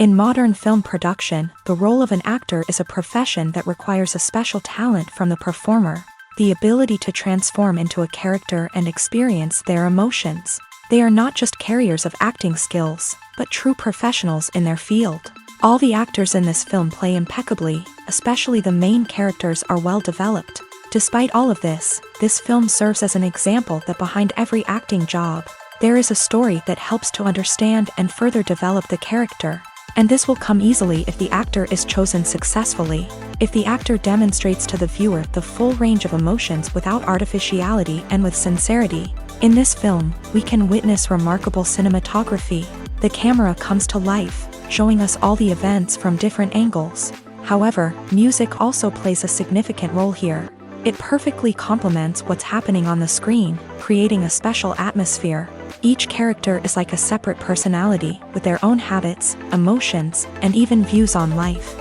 In modern film production, the role of an actor is a profession that requires a special talent from the performer, the ability to transform into a character and experience their emotions. They are not just carriers of acting skills, but true professionals in their field. All the actors in this film play impeccably, especially the main characters are well developed. Despite all of this film serves as an example that behind every acting job, there is a story that helps to understand and further develop the character. And this will come easily if the actor is chosen successfully. If the actor demonstrates to the viewer the full range of emotions without artificiality and with sincerity. In this film, we can witness remarkable cinematography. The camera comes to life, showing us all the events from different angles. However, music also plays a significant role here. It perfectly complements what's happening on the screen, creating a special atmosphere. Each character is like a separate personality, with their own habits, emotions, and even views on life.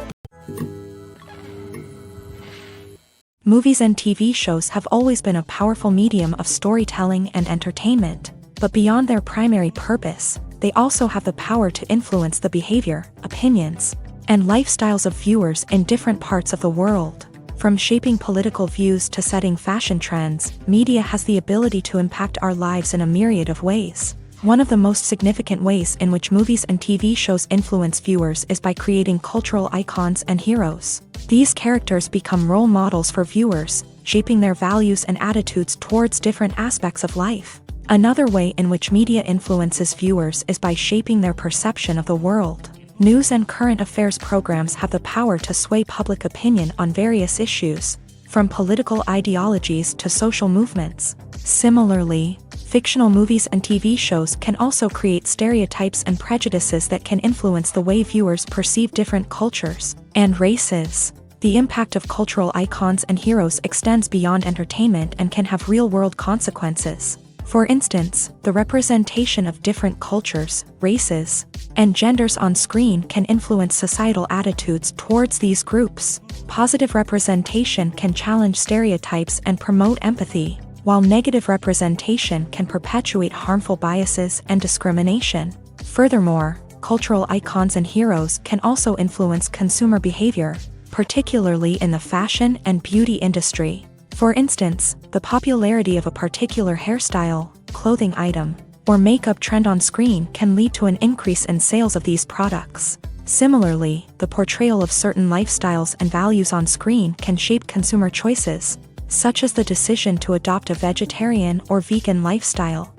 Movies and TV shows have always been a powerful medium of storytelling and entertainment, but beyond their primary purpose, they also have the power to influence the behavior, opinions, and lifestyles of viewers in different parts of the world. From shaping political views to setting fashion trends, media has the ability to impact our lives in a myriad of ways. One of the most significant ways in which movies and TV shows influence viewers is by creating cultural icons and heroes. These characters become role models for viewers, shaping their values and attitudes towards different aspects of life. Another way in which media influences viewers is by shaping their perception of the world. News and current affairs programs have the power to sway public opinion on various issues, from political ideologies to social movements. Similarly, fictional movies and TV shows can also create stereotypes and prejudices that can influence the way viewers perceive different cultures and races. The impact of cultural icons and heroes extends beyond entertainment and can have real-world consequences. For instance, the representation of different cultures, races, and genders on screen can influence societal attitudes towards these groups. Positive representation can challenge stereotypes and promote empathy, while negative representation can perpetuate harmful biases and discrimination. Furthermore, cultural icons and heroes can also influence consumer behavior, particularly in the fashion and beauty industry. For instance, the popularity of a particular hairstyle, clothing item, or makeup trend on screen can lead to an increase in sales of these products. Similarly, the portrayal of certain lifestyles and values on screen can shape consumer choices, such as the decision to adopt a vegetarian or vegan lifestyle.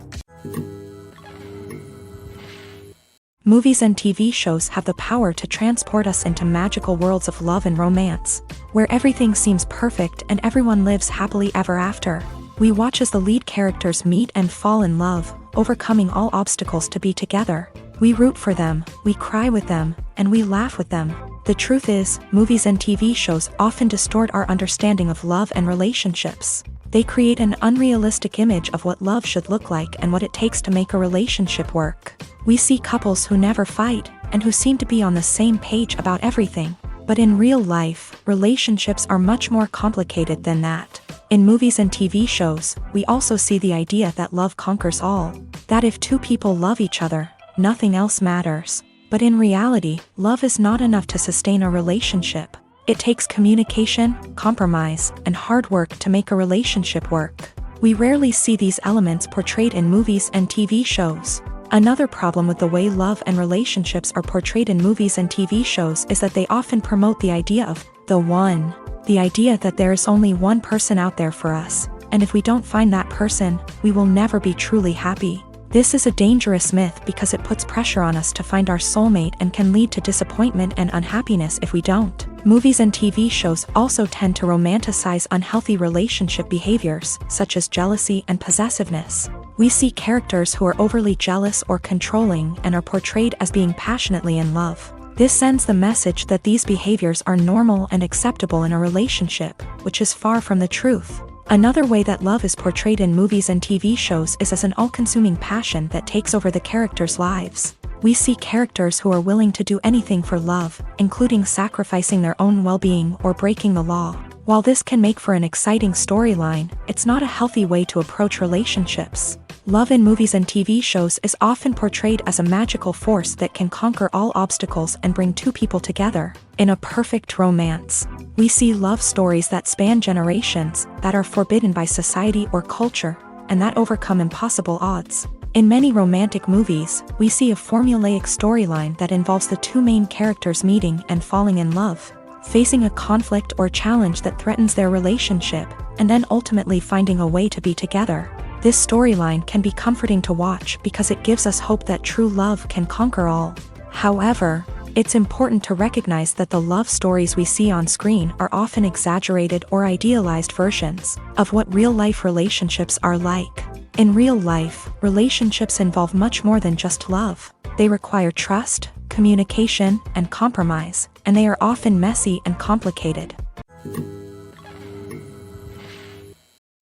Movies and TV shows have the power to transport us into magical worlds of love and romance, where everything seems perfect and everyone lives happily ever after. We watch as the lead characters meet and fall in love, overcoming all obstacles to be together. We root for them, we cry with them, and we laugh with them. The truth is, movies and TV shows often distort our understanding of love and relationships. They create an unrealistic image of what love should look like and what it takes to make a relationship work. We see couples who never fight, and who seem to be on the same page about everything. But in real life, relationships are much more complicated than that. In movies and TV shows, we also see the idea that love conquers all. That if two people love each other, nothing else matters. But in reality, love is not enough to sustain a relationship. It takes communication, compromise, and hard work to make a relationship work. We rarely see these elements portrayed in movies and TV shows. Another problem with the way love and relationships are portrayed in movies and TV shows is that they often promote the idea of the one. The idea that there is only one person out there for us, and if we don't find that person, we will never be truly happy. This is a dangerous myth because it puts pressure on us to find our soulmate and can lead to disappointment and unhappiness if we don't. Movies and TV shows also tend to romanticize unhealthy relationship behaviors, such as jealousy and possessiveness. We see characters who are overly jealous or controlling and are portrayed as being passionately in love. This sends the message that these behaviors are normal and acceptable in a relationship, which is far from the truth. Another way that love is portrayed in movies and TV shows is as an all-consuming passion that takes over the characters' lives. We see characters who are willing to do anything for love, including sacrificing their own well-being or breaking the law. While this can make for an exciting storyline, it's not a healthy way to approach relationships. Love in movies and TV shows is often portrayed as a magical force that can conquer all obstacles and bring two people together. In a perfect romance, we see love stories that span generations, that are forbidden by society or culture, and that overcome impossible odds. In many romantic movies, we see a formulaic storyline that involves the two main characters meeting and falling in love, facing a conflict or challenge that threatens their relationship, and then ultimately finding a way to be together. This storyline can be comforting to watch because it gives us hope that true love can conquer all. However, it's important to recognize that the love stories we see on screen are often exaggerated or idealized versions of what real-life relationships are like. In real life, relationships involve much more than just love. They require trust, communication, and compromise, and they are often messy and complicated.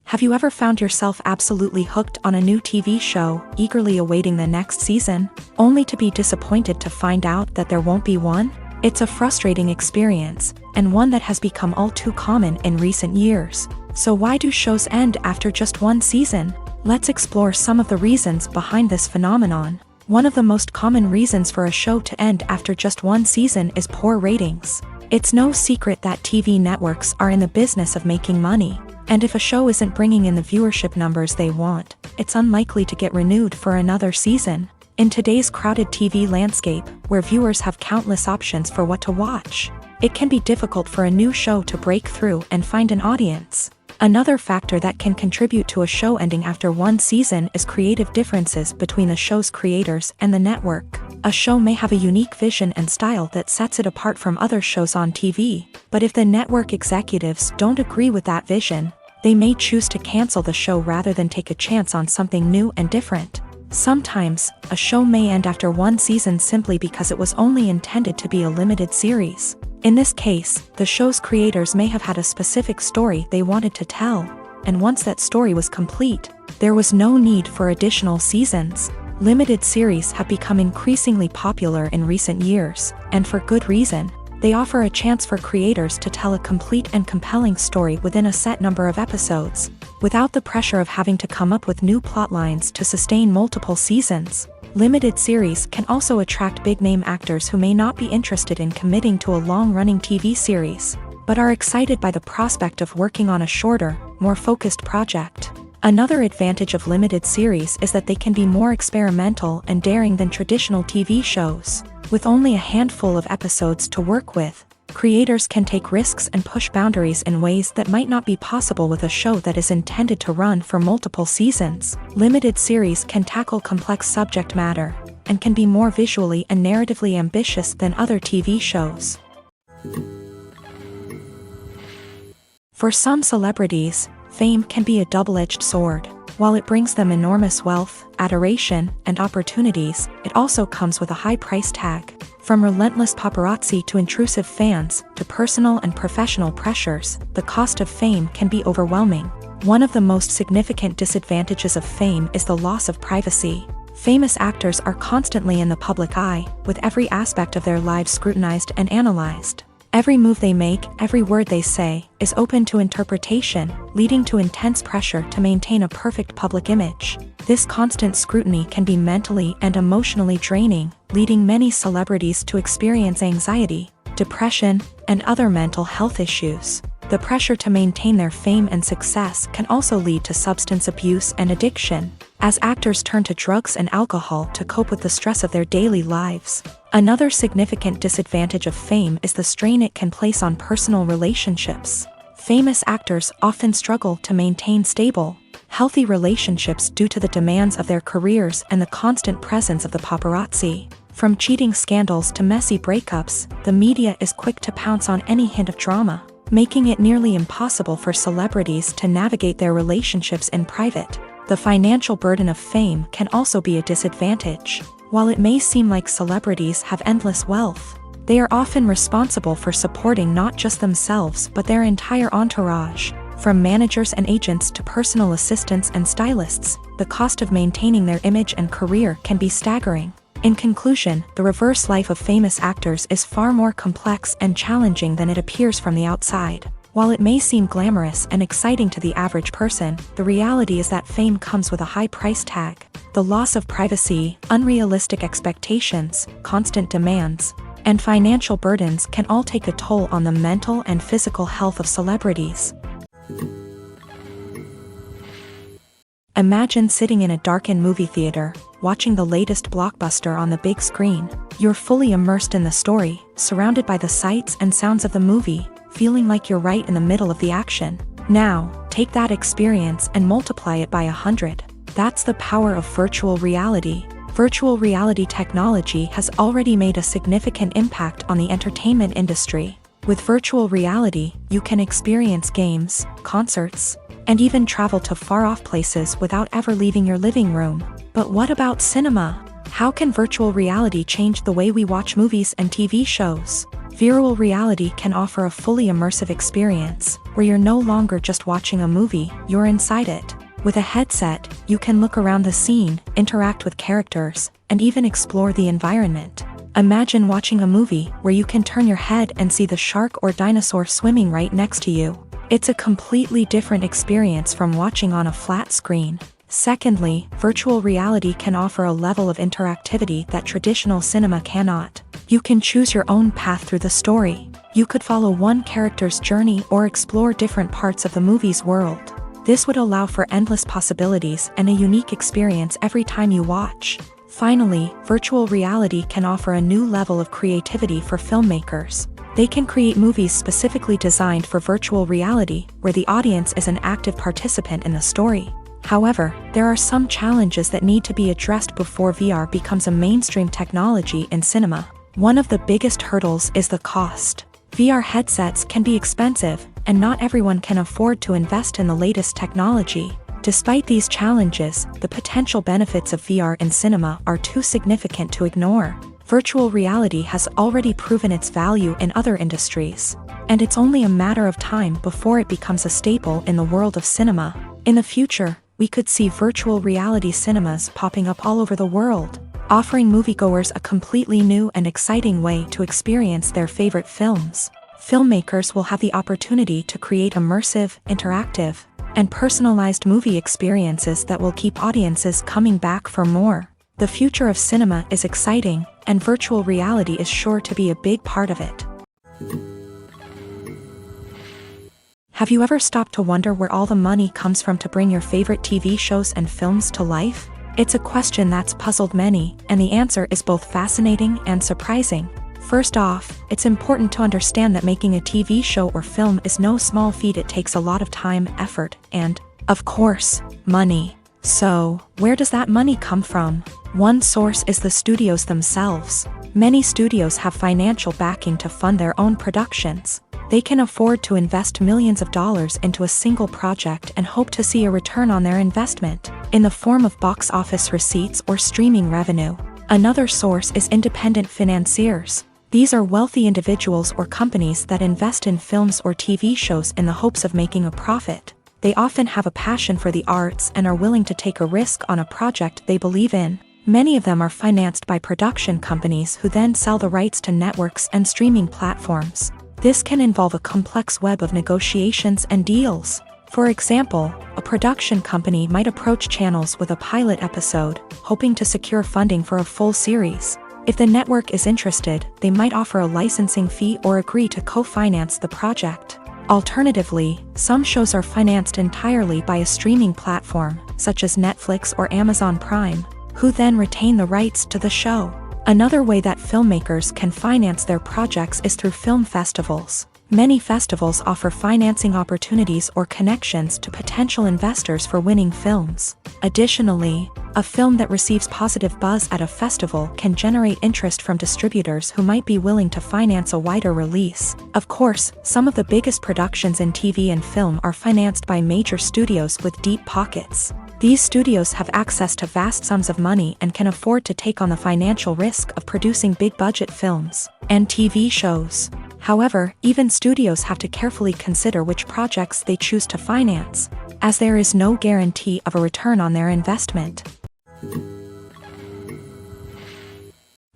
Have you ever found yourself absolutely hooked on a new TV show, eagerly awaiting the next season, only to be disappointed to find out that there won't be one? It's a frustrating experience, and one that has become all too common in recent years. So why do shows end after just one season? Let's explore some of the reasons behind this phenomenon. One of the most common reasons for a show to end after just one season is poor ratings. It's no secret that TV networks are in the business of making money. And if a show isn't bringing in the viewership numbers they want, it's unlikely to get renewed for another season. In today's crowded TV landscape, where viewers have countless options for what to watch, it can be difficult for a new show to break through and find an audience. Another factor that can contribute to a show ending after one season is creative differences between the show's creators and the network. A show may have a unique vision and style that sets it apart from other shows on TV, but if the network executives don't agree with that vision, they may choose to cancel the show rather than take a chance on something new and different. Sometimes, a show may end after one season simply because it was only intended to be a limited series. In this case, the show's creators may have had a specific story they wanted to tell, and once that story was complete, there was no need for additional seasons. Limited series have become increasingly popular in recent years, and for good reason. They offer a chance for creators to tell a complete and compelling story within a set number of episodes, without the pressure of having to come up with new plotlines to sustain multiple seasons. Limited series can also attract big-name actors who may not be interested in committing to a long-running TV series, but are excited by the prospect of working on a shorter, more focused project. Another advantage of limited series is that they can be more experimental and daring than traditional TV shows. With only a handful of episodes to work with, creators can take risks and push boundaries in ways that might not be possible with a show that is intended to run for multiple seasons. Limited series can tackle complex subject matter, and can be more visually and narratively ambitious than other TV shows. For some celebrities, fame can be a double-edged sword. While it brings them enormous wealth, adoration, and opportunities, it also comes with a high price tag. From relentless paparazzi to intrusive fans, to personal and professional pressures, the cost of fame can be overwhelming. One of the most significant disadvantages of fame is the loss of privacy. Famous actors are constantly in the public eye, with every aspect of their lives scrutinized and analyzed. Every move they make, every word they say, is open to interpretation, leading to intense pressure to maintain a perfect public image. This constant scrutiny can be mentally and emotionally draining, leading many celebrities to experience anxiety, depression, and other mental health issues. The pressure to maintain their fame and success can also lead to substance abuse and addiction, as actors turn to drugs and alcohol to cope with the stress of their daily lives. Another significant disadvantage of fame is the strain it can place on personal relationships. Famous actors often struggle to maintain stable, healthy relationships due to the demands of their careers and the constant presence of the paparazzi. From cheating scandals to messy breakups, the media is quick to pounce on any hint of drama, making it nearly impossible for celebrities to navigate their relationships in private. The financial burden of fame can also be a disadvantage. While it may seem like celebrities have endless wealth, they are often responsible for supporting not just themselves but their entire entourage. From managers and agents to personal assistants and stylists, the cost of maintaining their image and career can be staggering. In conclusion, the reverse life of famous actors is far more complex and challenging than it appears from the outside. While it may seem glamorous and exciting to the average person, the reality is that fame comes with a high price tag. The loss of privacy, unrealistic expectations, constant demands, and financial burdens can all take a toll on the mental and physical health of celebrities. Imagine sitting in a darkened movie theater, watching the latest blockbuster on the big screen. You're fully immersed in the story, surrounded by the sights and sounds of the movie, feeling like you're right in the middle of the action. Now, take that experience and multiply it by 100. That's the power of virtual reality. Virtual reality technology has already made a significant impact on the entertainment industry. With virtual reality, you can experience games, concerts, and even travel to far-off places without ever leaving your living room. But what about cinema? How can virtual reality change the way we watch movies and TV shows? Virtual reality can offer a fully immersive experience, where you're no longer just watching a movie, you're inside it. With a headset, you can look around the scene, interact with characters, and even explore the environment. Imagine watching a movie where you can turn your head and see the shark or dinosaur swimming right next to you. It's a completely different experience from watching on a flat screen. Secondly, virtual reality can offer a level of interactivity that traditional cinema cannot. You can choose your own path through the story. You could follow one character's journey or explore different parts of the movie's world. This would allow for endless possibilities and a unique experience every time you watch. Finally, virtual reality can offer a new level of creativity for filmmakers. They can create movies specifically designed for virtual reality, where the audience is an active participant in the story. However, there are some challenges that need to be addressed before VR becomes a mainstream technology in cinema. One of the biggest hurdles is the cost. VR headsets can be expensive, and not everyone can afford to invest in the latest technology. Despite these challenges, the potential benefits of VR in cinema are too significant to ignore. Virtual reality has already proven its value in other industries, and it's only a matter of time before it becomes a staple in the world of cinema. In the future, we could see virtual reality cinemas popping up all over the world, offering moviegoers a completely new and exciting way to experience their favorite films. Filmmakers will have the opportunity to create immersive, interactive, and personalized movie experiences that will keep audiences coming back for more. The future of cinema is exciting, and virtual reality is sure to be a big part of it. Have you ever stopped to wonder where all the money comes from to bring your favorite TV shows and films to life? It's a question that's puzzled many, and the answer is both fascinating and surprising. First off, it's important to understand that making a TV show or film is no small feat. It takes a lot of time, effort, and, of course, money. So, where does that money come from? One source is the studios themselves. Many studios have financial backing to fund their own productions. They can afford to invest millions of dollars into a single project and hope to see a return on their investment, in the form of box office receipts or streaming revenue. Another source is independent financiers. These are wealthy individuals or companies that invest in films or TV shows in the hopes of making a profit. They often have a passion for the arts and are willing to take a risk on a project they believe in. Many of them are financed by production companies who then sell the rights to networks and streaming platforms. This can involve a complex web of negotiations and deals. For example, a production company might approach channels with a pilot episode, hoping to secure funding for a full series. If the network is interested, they might offer a licensing fee or agree to co-finance the project. Alternatively, some shows are financed entirely by a streaming platform, such as Netflix or Amazon Prime, who then retain the rights to the show. Another way that filmmakers can finance their projects is through film festivals. Many festivals offer financing opportunities or connections to potential investors for winning films. Additionally, a film that receives positive buzz at a festival can generate interest from distributors who might be willing to finance a wider release. Of course, some of the biggest productions in TV and film are financed by major studios with deep pockets. These studios have access to vast sums of money and can afford to take on the financial risk of producing big-budget films and TV shows. However, even studios have to carefully consider which projects they choose to finance, as there is no guarantee of a return on their investment.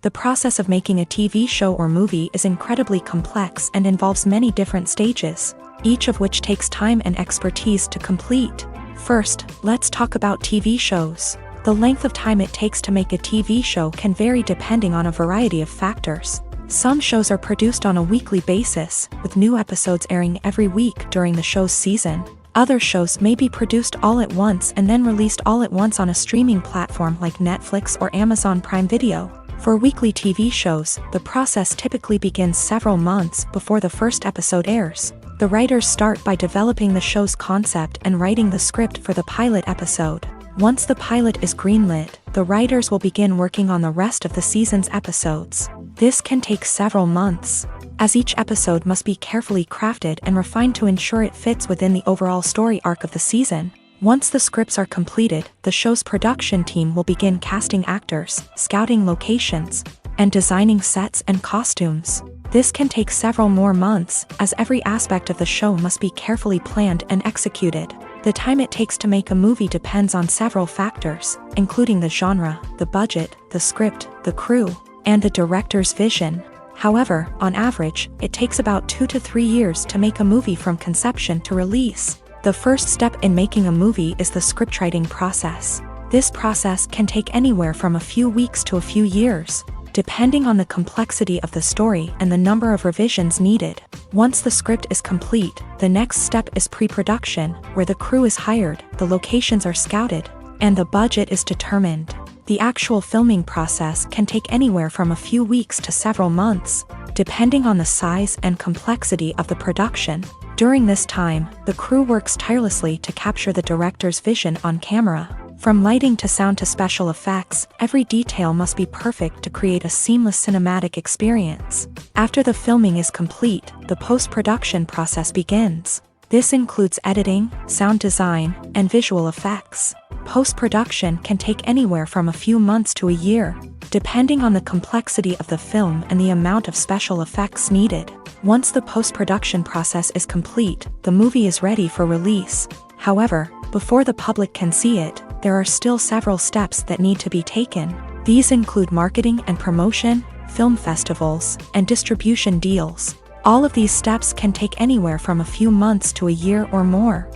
The process of making a TV show or movie is incredibly complex and involves many different stages. each of which takes time and expertise to complete. First, let's talk about TV shows. The length of time it takes to make a TV show can vary depending on a variety of factors. Some shows are produced on a weekly basis, with new episodes airing every week during the show's season. Other shows may be produced all at once and then released all at once on a streaming platform like Netflix or Amazon Prime Video. For weekly TV shows, the process typically begins several months before the first episode airs. The writers start by developing the show's concept and writing the script for the pilot episode. Once the pilot is greenlit, the writers will begin working on the rest of the season's episodes. This can take several months, as each episode must be carefully crafted and refined to ensure it fits within the overall story arc of the season. Once the scripts are completed, the show's production team will begin casting actors, scouting locations, and designing sets and costumes. This can take several more months, as every aspect of the show must be carefully planned and executed. The time it takes to make a movie depends on several factors, including the genre, the budget, the script, the crew, and the director's vision. However, on average, it takes about 2 to 3 years to make a movie from conception to release. The first step in making a movie is the scriptwriting process. This process can take anywhere from a few weeks to a few years, depending on the complexity of the story and the number of revisions needed. Once the script is complete, the next step is pre-production, where the crew is hired, the locations are scouted, and the budget is determined. The actual filming process can take anywhere from a few weeks to several months, depending on the size and complexity of the production. During this time, the crew works tirelessly to capture the director's vision on camera. From lighting to sound to special effects, every detail must be perfect to create a seamless cinematic experience. After the filming is complete, the post-production process begins. This includes editing, sound design, and visual effects. Post-production can take anywhere from a few months to a year, depending on the complexity of the film and the amount of special effects needed. Once the post-production process is complete, the movie is ready for release. However, before the public can see it, there are still several steps that need to be taken. These include marketing and promotion, film festivals, and distribution deals. All of these steps can take anywhere from a few months to a year or more.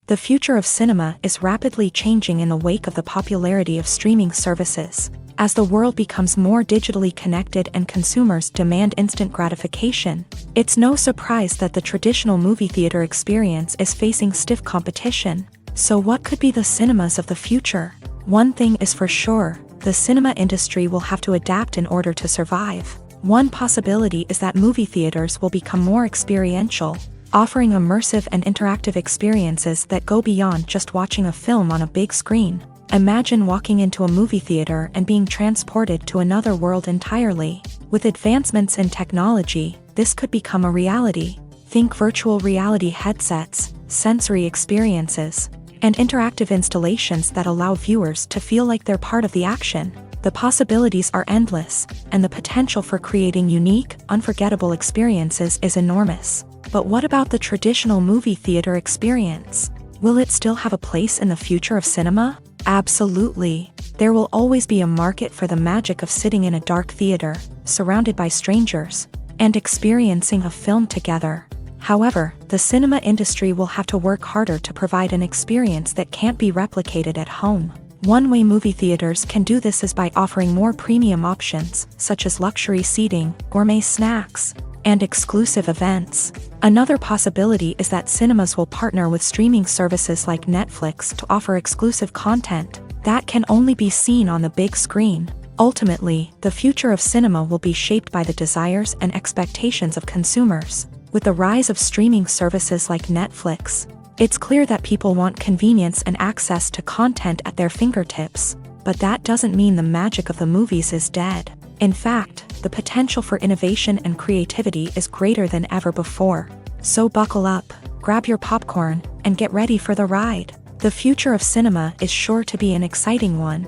The future of cinema is rapidly changing in the wake of the popularity of streaming services. As the world becomes more digitally connected and consumers demand instant gratification, it's no surprise that the traditional movie theater experience is facing stiff competition. So what could be the cinemas of the future? One thing is for sure, the cinema industry will have to adapt in order to survive. One possibility is that movie theaters will become more experiential, offering immersive and interactive experiences that go beyond just watching a film on a big screen. Imagine walking into a movie theater and being transported to another world entirely. With advancements in technology, this could become a reality. Think virtual reality headsets, sensory experiences, and interactive installations that allow viewers to feel like they're part of the action. The possibilities are endless, and the potential for creating unique, unforgettable experiences is enormous. But what about the traditional movie theater experience? Will it still have a place in the future of cinema? Absolutely. There will always be a market for the magic of sitting in a dark theater, surrounded by strangers, and experiencing a film together. However, the cinema industry will have to work harder to provide an experience that can't be replicated at home. One way movie theaters can do this is by offering more premium options, such as luxury seating, gourmet snacks, and exclusive events. Another possibility is that cinemas will partner with streaming services like Netflix to offer exclusive content that can only be seen on the big screen. Ultimately, the future of cinema will be shaped by the desires and expectations of consumers. With the rise of streaming services like Netflix, it's clear that people want convenience and access to content at their fingertips. But that doesn't mean the magic of the movies is dead. In fact, the potential for innovation and creativity is greater than ever before. So buckle up, grab your popcorn, and get ready for the ride. The future of cinema is sure to be an exciting one.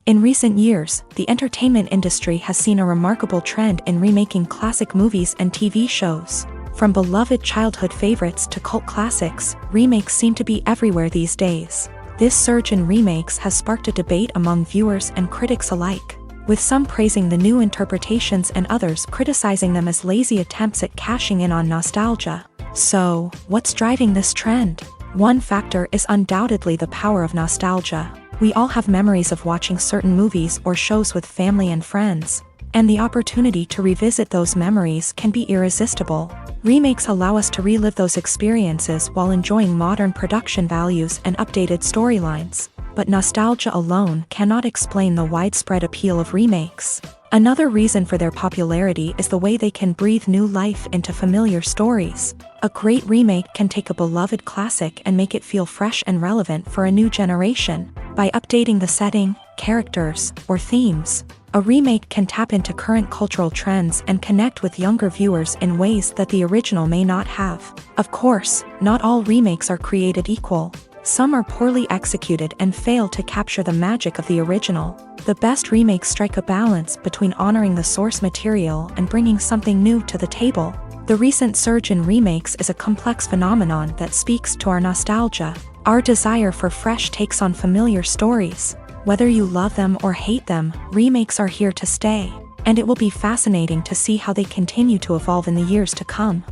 In recent years, the entertainment industry has seen a remarkable trend in remaking classic movies and TV shows. From beloved childhood favorites to cult classics, remakes seem to be everywhere these days. This surge in remakes has sparked a debate among viewers and critics alike. with some praising the new interpretations and others criticizing them as lazy attempts at cashing in on nostalgia. So, what's driving this trend? One factor is undoubtedly the power of nostalgia. We all have memories of watching certain movies or shows with family and friends, and the opportunity to revisit those memories can be irresistible. Remakes allow us to relive those experiences while enjoying modern production values and updated storylines. But nostalgia alone cannot explain the widespread appeal of remakes. Another reason for their popularity is the way they can breathe new life into familiar stories. A great remake can take a beloved classic and make it feel fresh and relevant for a new generation. By updating the setting, characters, or themes, a remake can tap into current cultural trends and connect with younger viewers in ways that the original may not have. Of course, not all remakes are created equal. Some are poorly executed and fail to capture the magic of the original. The best remakes strike a balance between honoring the source material and bringing something new to the table. The recent surge in remakes is a complex phenomenon that speaks to our nostalgia, our desire for fresh takes on familiar stories. Whether you love them or hate them, remakes are here to stay, and it will be fascinating to see how they continue to evolve in the years to come.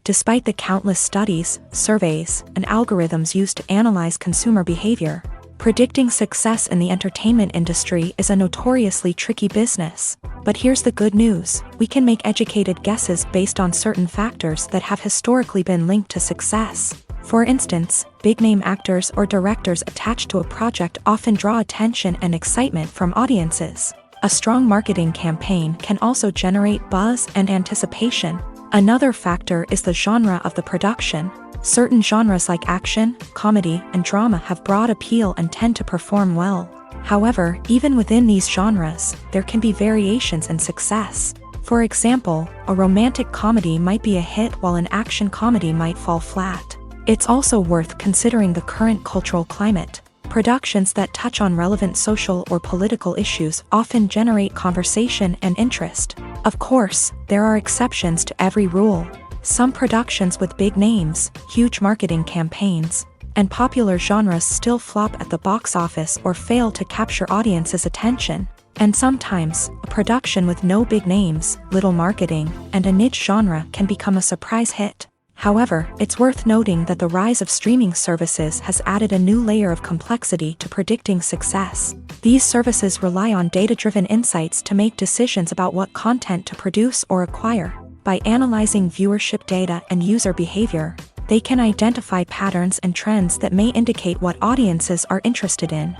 Despite the countless studies, surveys, and algorithms used to analyze consumer behavior, predicting success in the entertainment industry is a notoriously tricky business. But here's the good news: we can make educated guesses based on certain factors that have historically been linked to success. For instance, big-name actors or directors attached to a project often draw attention and excitement from audiences. A strong marketing campaign can also generate buzz and anticipation. Another factor is the genre of the production. Certain genres like action, comedy, and drama have broad appeal and tend to perform well. However, even within these genres, there can be variations in success. For example, a romantic comedy might be a hit while an action comedy might fall flat. It's also worth considering the current cultural climate. Productions that touch on relevant social or political issues often generate conversation and interest. Of course, there are exceptions to every rule. Some productions with big names, huge marketing campaigns, and popular genres still flop at the box office or fail to capture audiences' attention. And sometimes, a production with no big names, little marketing, and a niche genre can become a surprise hit. However, it's worth noting that the rise of streaming services has added a new layer of complexity to predicting success. These services rely on data-driven insights to make decisions about what content to produce or acquire. By analyzing viewership data and user behavior, they can identify patterns and trends that may indicate what audiences are interested in.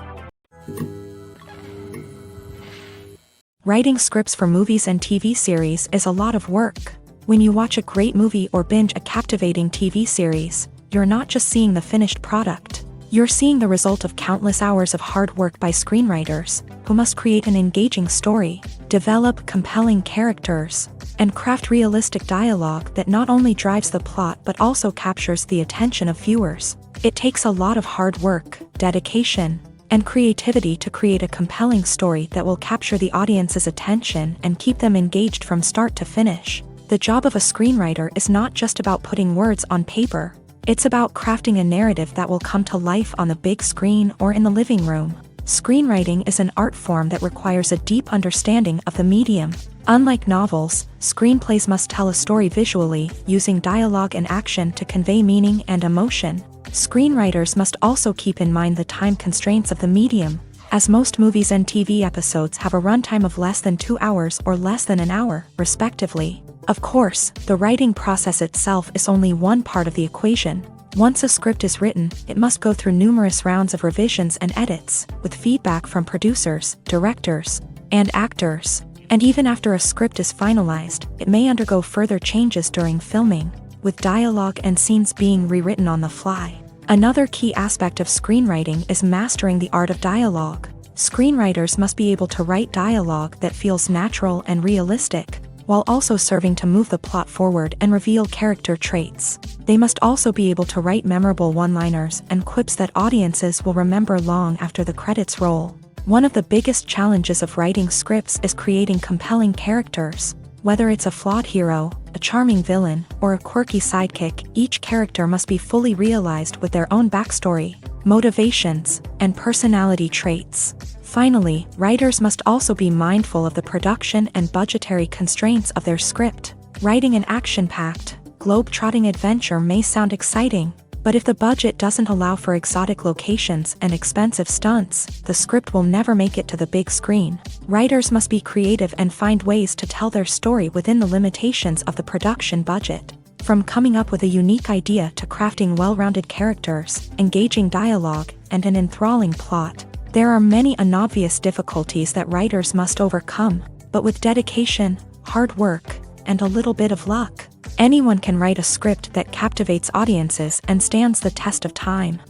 Writing scripts for movies and TV series is a lot of work. When you watch a great movie or binge a captivating TV series, you're not just seeing the finished product. You're seeing the result of countless hours of hard work by screenwriters, who must create an engaging story, develop compelling characters, and craft realistic dialogue that not only drives the plot but also captures the attention of viewers. It takes a lot of hard work, dedication, and creativity to create a compelling story that will capture the audience's attention and keep them engaged from start to finish. The job of a screenwriter is not just about putting words on paper. It's about crafting a narrative that will come to life on the big screen or in the living room. Screenwriting is an art form that requires a deep understanding of the medium. Unlike novels, screenplays must tell a story visually, using dialogue and action to convey meaning and emotion. Screenwriters must also keep in mind the time constraints of the medium, as most movies and TV episodes have a runtime of less than 2 hours or less than an hour, respectively. Of course, the writing process itself is only one part of the equation. Once a script is written, it must go through numerous rounds of revisions and edits, with feedback from producers, directors, and actors. And even after a script is finalized, it may undergo further changes during filming, with dialogue and scenes being rewritten on the fly. Another key aspect of screenwriting is mastering the art of dialogue. Screenwriters must be able to write dialogue that feels natural and realistic, while also serving to move the plot forward and reveal character traits. They must also be able to write memorable one-liners and quips that audiences will remember long after the credits roll. One of the biggest challenges of writing scripts is creating compelling characters. Whether it's a flawed hero, a charming villain, or a quirky sidekick, each character must be fully realized with their own backstory. motivations, and personality traits. Finally, writers must also be mindful of the production and budgetary constraints of their script. Writing an action-packed, globe-trotting adventure may sound exciting, but if the budget doesn't allow for exotic locations and expensive stunts, the script will never make it to the big screen. Writers must be creative and find ways to tell their story within the limitations of the production budget. From coming up with a unique idea to crafting well-rounded characters, engaging dialogue, and an enthralling plot, there are many unobvious difficulties that writers must overcome, but with dedication, hard work, and a little bit of luck, anyone can write a script that captivates audiences and stands the test of time.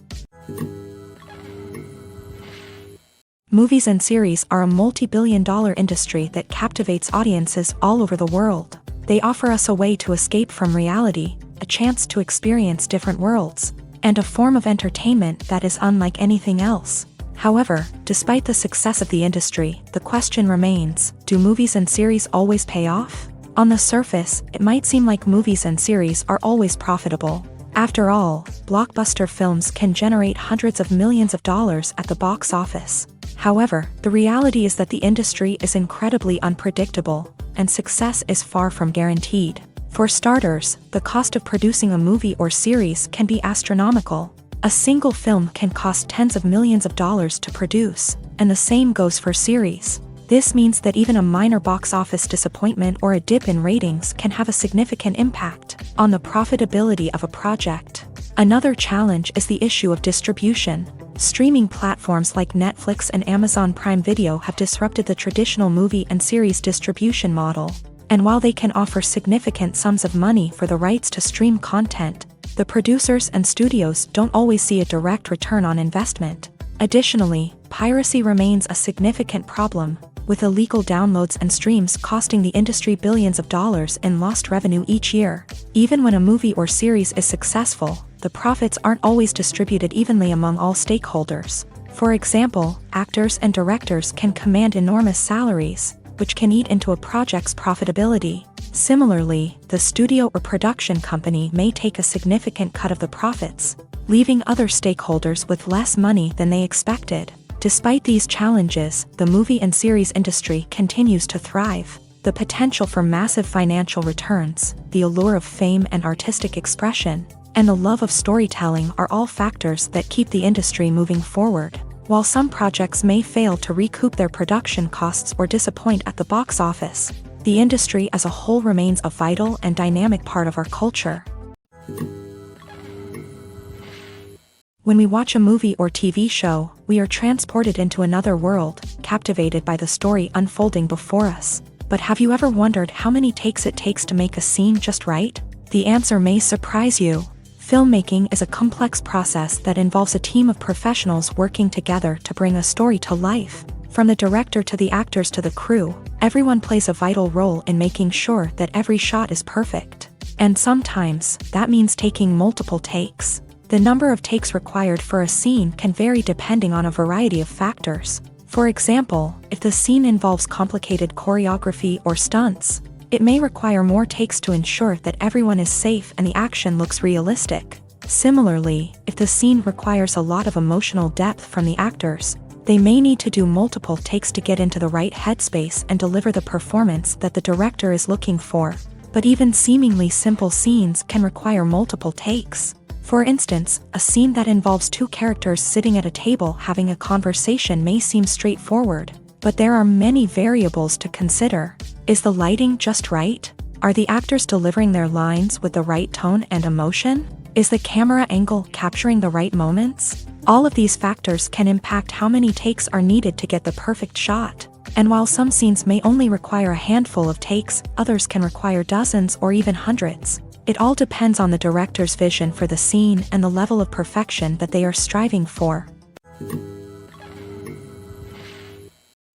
Movies and series are a multi-billion-dollar industry that captivates audiences all over the world. They offer us a way to escape from reality, a chance to experience different worlds, and a form of entertainment that is unlike anything else. However, despite the success of the industry, the question remains, do movies and series always pay off? On the surface, it might seem like movies and series are always profitable. After all, blockbuster films can generate hundreds of millions of dollars at the box office. However, the reality is that the industry is incredibly unpredictable, and success is far from guaranteed. For starters, the cost of producing a movie or series can be astronomical. A single film can cost tens of millions of dollars to produce, and the same goes for series. This means that even a minor box office disappointment or a dip in ratings can have a significant impact on the profitability of a project. Another challenge is the issue of distribution. Streaming platforms like Netflix and Amazon Prime Video have disrupted the traditional movie and series distribution model. And while they can offer significant sums of money for the rights to stream content, the producers and studios don't always see a direct return on investment. Additionally, piracy remains a significant problem, with illegal downloads and streams costing the industry billions of dollars in lost revenue each year. Even when a movie or series is successful, the profits aren't always distributed evenly among all stakeholders. For example, actors and directors can command enormous salaries, which can eat into a project's profitability. Similarly, the studio or production company may take a significant cut of the profits, leaving other stakeholders with less money than they expected. Despite these challenges, the movie and series industry continues to thrive. The potential for massive financial returns, the allure of fame and artistic expression, and the love of storytelling are all factors that keep the industry moving forward. While some projects may fail to recoup their production costs or disappoint at the box office, the industry as a whole remains a vital and dynamic part of our culture. When we watch a movie or TV show, we are transported into another world, captivated by the story unfolding before us. But have you ever wondered how many takes it takes to make a scene just right? The answer may surprise you. Filmmaking is a complex process that involves a team of professionals working together to bring a story to life. From the director to the actors to the crew, everyone plays a vital role in making sure that every shot is perfect. And sometimes, that means taking multiple takes. The number of takes required for a scene can vary depending on a variety of factors. For example, if the scene involves complicated choreography or stunts, it may require more takes to ensure that everyone is safe and the action looks realistic. Similarly, if the scene requires a lot of emotional depth from the actors, they may need to do multiple takes to get into the right headspace and deliver the performance that the director is looking for. But even seemingly simple scenes can require multiple takes. For instance, a scene that involves two characters sitting at a table having a conversation may seem straightforward, but there are many variables to consider. Is the lighting just right? Are the actors delivering their lines with the right tone and emotion? Is the camera angle capturing the right moments? All of these factors can impact how many takes are needed to get the perfect shot. And while some scenes may only require a handful of takes, others can require dozens or even hundreds. It all depends on the director's vision for the scene and the level of perfection that they are striving for.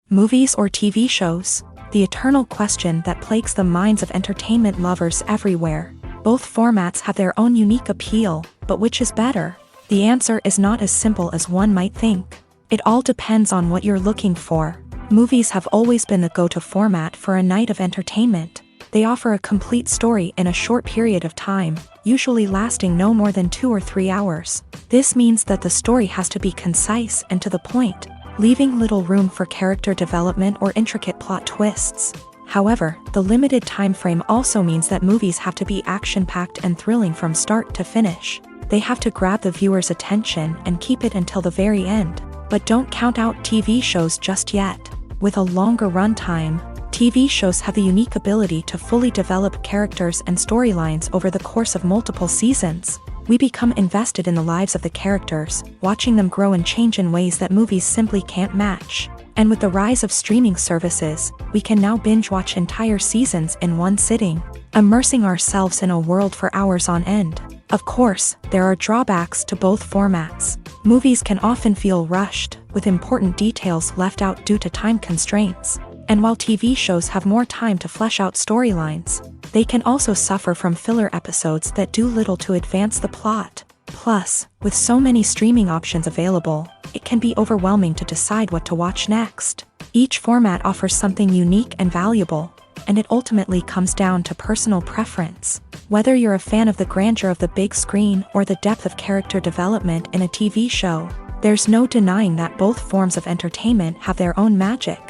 Movies or TV shows? The eternal question that plagues the minds of entertainment lovers everywhere. Both formats have their own unique appeal, but which is better? The answer is not as simple as one might think. It all depends on what you're looking for. Movies have always been the go-to format for a night of entertainment. They offer a complete story in a short period of time, usually lasting no more than 2 or 3 hours. This means that the story has to be concise and to the point, leaving little room for character development or intricate plot twists. However, the limited time frame also means that movies have to be action-packed and thrilling from start to finish. They have to grab the viewer's attention and keep it until the very end. But don't count out TV shows just yet. With a longer runtime, TV shows have the unique ability to fully develop characters and storylines over the course of multiple seasons. We become invested in the lives of the characters, watching them grow and change in ways that movies simply can't match. And with the rise of streaming services, we can now binge-watch entire seasons in one sitting, immersing ourselves in a world for hours on end. Of course, there are drawbacks to both formats. Movies can often feel rushed, with important details left out due to time constraints. And while TV shows have more time to flesh out storylines, they can also suffer from filler episodes that do little to advance the plot. Plus, with so many streaming options available, it can be overwhelming to decide what to watch next. Each format offers something unique and valuable, and it ultimately comes down to personal preference. Whether you're a fan of the grandeur of the big screen or the depth of character development in a TV show, there's no denying that both forms of entertainment have their own magic.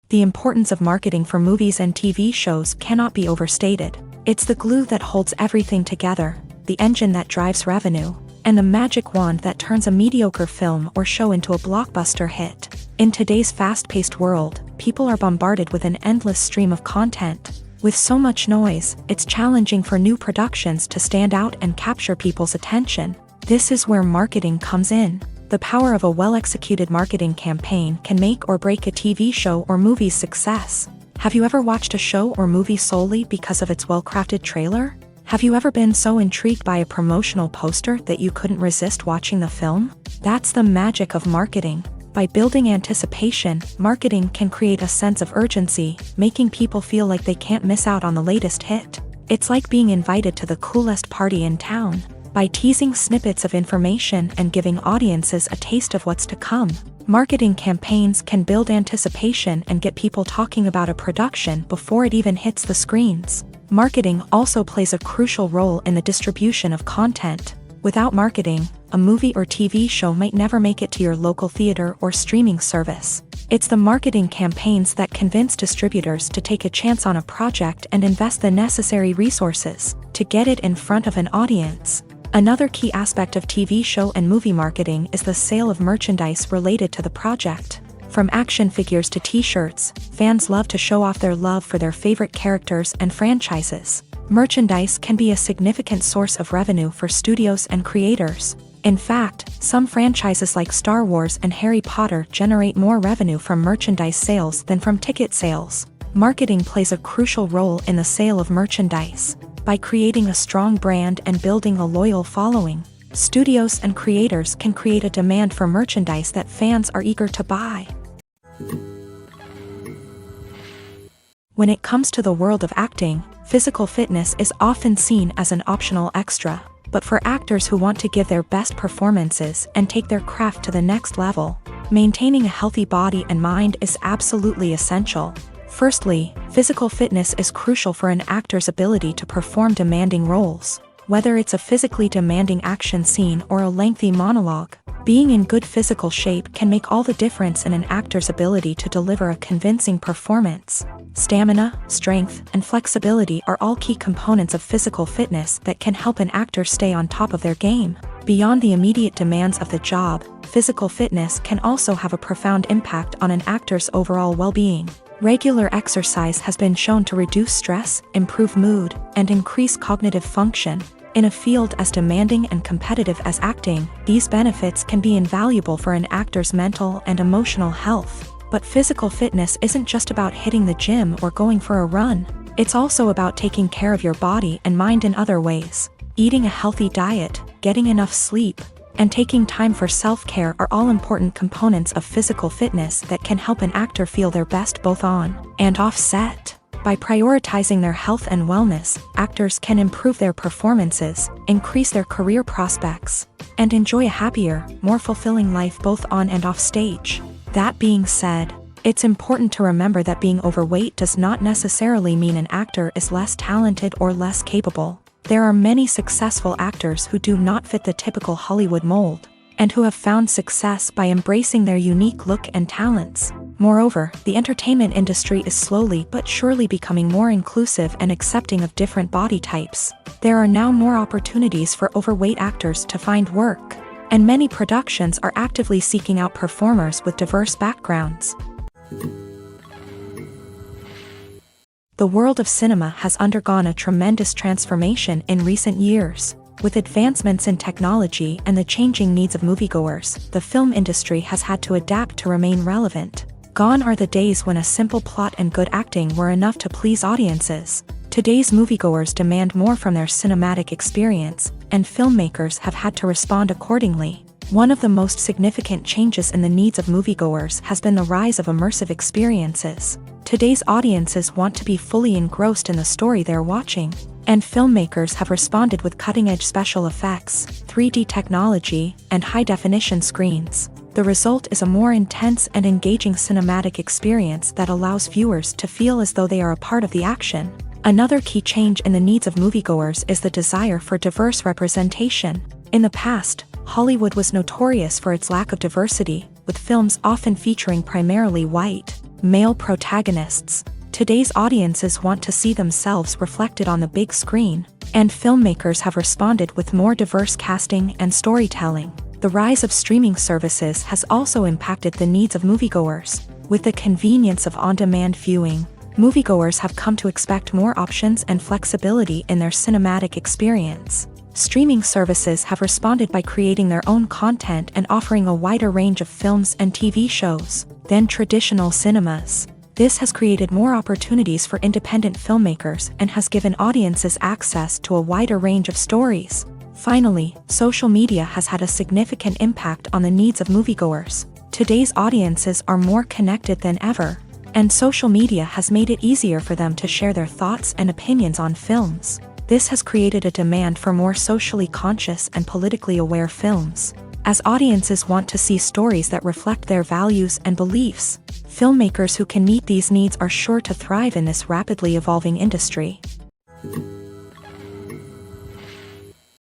The importance of marketing for movies and TV shows cannot be overstated. It's the glue that holds everything together, the engine that drives revenue, and the magic wand that turns a mediocre film or show into a blockbuster hit. In today's fast-paced world, people are bombarded with an endless stream of content. With so much noise, it's challenging for new productions to stand out and capture people's attention. This is where marketing comes in. The power of a well-executed marketing campaign can make or break a TV show or movie's success. Have you ever watched a show or movie solely because of its well-crafted trailer? Have you ever been so intrigued by a promotional poster that you couldn't resist watching the film? That's the magic of marketing. By building anticipation, marketing can create a sense of urgency, making people feel like they can't miss out on the latest hit. It's like being invited to the coolest party in town. By teasing snippets of information and giving audiences a taste of what's to come, marketing campaigns can build anticipation and get people talking about a production before it even hits the screens. Marketing also plays a crucial role in the distribution of content. Without marketing, a movie or TV show might never make it to your local theater or streaming service. It's the marketing campaigns that convince distributors to take a chance on a project and invest the necessary resources to get it in front of an audience. Another key aspect of TV show and movie marketing is the sale of merchandise related to the project. From action figures to t-shirts, fans love to show off their love for their favorite characters and franchises. Merchandise can be a significant source of revenue for studios and creators. In fact, some franchises like Star Wars and Harry Potter generate more revenue from merchandise sales than from ticket sales. Marketing plays a crucial role in the sale of merchandise. By creating a strong brand and building a loyal following, studios and creators can create a demand for merchandise that fans are eager to buy. When it comes to the world of acting, physical fitness is often seen as an optional extra. But for actors who want to give their best performances and take their craft to the next level, maintaining a healthy body and mind is absolutely essential. Firstly, physical fitness is crucial for an actor's ability to perform demanding roles. Whether it's a physically demanding action scene or a lengthy monologue, being in good physical shape can make all the difference in an actor's ability to deliver a convincing performance. Stamina, strength, and flexibility are all key components of physical fitness that can help an actor stay on top of their game. Beyond the immediate demands of the job, physical fitness can also have a profound impact on an actor's overall well-being. Regular exercise has been shown to reduce stress, improve mood, and increase cognitive function. In a field as demanding and competitive as acting, these benefits can be invaluable for an actor's mental and emotional health. But physical fitness isn't just about hitting the gym or going for a run. It's also about taking care of your body and mind in other ways. Eating a healthy diet, getting enough sleep, and taking time for self-care are all important components of physical fitness that can help an actor feel their best both on and off set. By prioritizing their health and wellness, actors can improve their performances, increase their career prospects, and enjoy a happier, more fulfilling life both on and off stage. That being said, It's important to remember that being overweight does not necessarily mean an actor is less talented or less capable. There are many successful actors who do not fit the typical Hollywood mold, and who have found success by embracing their unique look and talents. Moreover, the entertainment industry is slowly but surely becoming more inclusive and accepting of different body types. There are now more opportunities for overweight actors to find work, and many productions are actively seeking out performers with diverse backgrounds. The world of cinema has undergone a tremendous transformation in recent years. With advancements in technology and the changing needs of moviegoers, the film industry has had to adapt to remain relevant. Gone are the days when a simple plot and good acting were enough to please audiences. Today's moviegoers demand more from their cinematic experience, and filmmakers have had to respond accordingly. One of the most significant changes in the needs of moviegoers has been the rise of immersive experiences. Today's audiences want to be fully engrossed in the story they're watching, and filmmakers have responded with cutting-edge special effects, 3D technology, and high-definition screens. The result is a more intense and engaging cinematic experience that allows viewers to feel as though they are a part of the action. Another key change in the needs of moviegoers is the desire for diverse representation. In the past, Hollywood was notorious for its lack of diversity, with films often featuring primarily white, male protagonists. Today's audiences want to see themselves reflected on the big screen, and filmmakers have responded with more diverse casting and storytelling. The rise of streaming services has also impacted the needs of moviegoers. With the convenience of on-demand viewing, moviegoers have come to expect more options and flexibility in their cinematic experience. Streaming services have responded by creating their own content and offering a wider range of films and TV shows than traditional cinemas. This has created more opportunities for independent filmmakers and has given audiences access to a wider range of stories. Finally, social media has had a significant impact on the needs of moviegoers. Today's audiences are more connected than ever, and social media has made it easier for them to share their thoughts and opinions on films. This has created a demand for more socially conscious and politically aware films. As audiences want to see stories that reflect their values and beliefs, filmmakers who can meet these needs are sure to thrive in this rapidly evolving industry.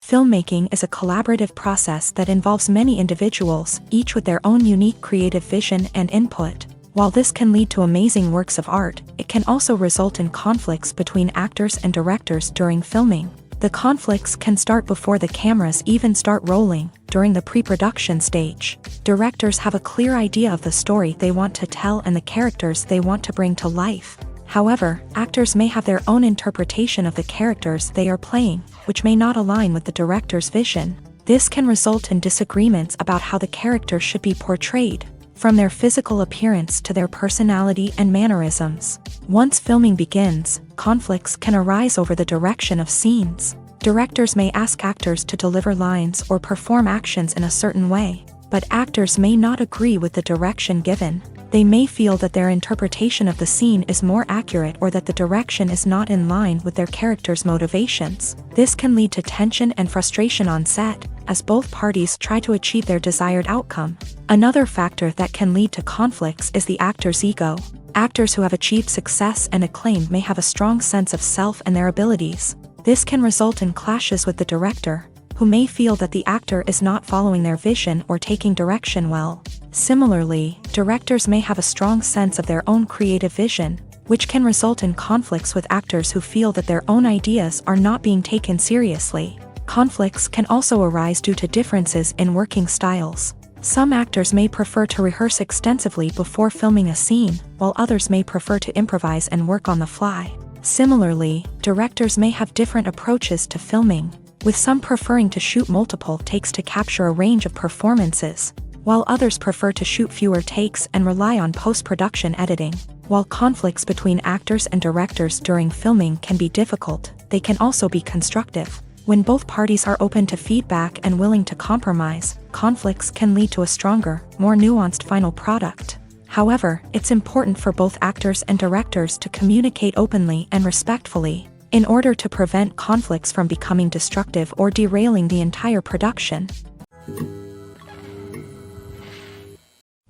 Filmmaking is a collaborative process that involves many individuals, each with their own unique creative vision and input. While this can lead to amazing works of art, it can also result in conflicts between actors and directors during filming. The conflicts can start before the cameras even start rolling, during the pre-production stage. Directors have a clear idea of the story they want to tell and the characters they want to bring to life. However, actors may have their own interpretation of the characters they are playing, which may not align with the director's vision. This can result in disagreements about how the character should be portrayed, from their physical appearance to their personality and mannerisms. Once filming begins, conflicts can arise over the direction of scenes. Directors may ask actors to deliver lines or perform actions in a certain way, but actors may not agree with the direction given. They may feel that their interpretation of the scene is more accurate or that the direction is not in line with their character's motivations. This can lead to tension and frustration on set, as both parties try to achieve their desired outcome. Another factor that can lead to conflicts is the actor's ego. Actors who have achieved success and acclaim may have a strong sense of self and their abilities. This can result in clashes with the director, who may feel that the actor is not following their vision or taking direction well. Similarly, directors may have a strong sense of their own creative vision, which can result in conflicts with actors who feel that their own ideas are not being taken seriously. Conflicts can also arise due to differences in working styles. Some actors may prefer to rehearse extensively before filming a scene, while others may prefer to improvise and work on the fly. Similarly, directors may have different approaches to filming, with some preferring to shoot multiple takes to capture a range of performances, while others prefer to shoot fewer takes and rely on post-production editing. While conflicts between actors and directors during filming can be difficult, they can also be constructive. When both parties are open to feedback and willing to compromise, conflicts can lead to a stronger, more nuanced final product. However, it's important for both actors and directors to communicate openly and respectfully, in order to prevent conflicts from becoming destructive or derailing the entire production.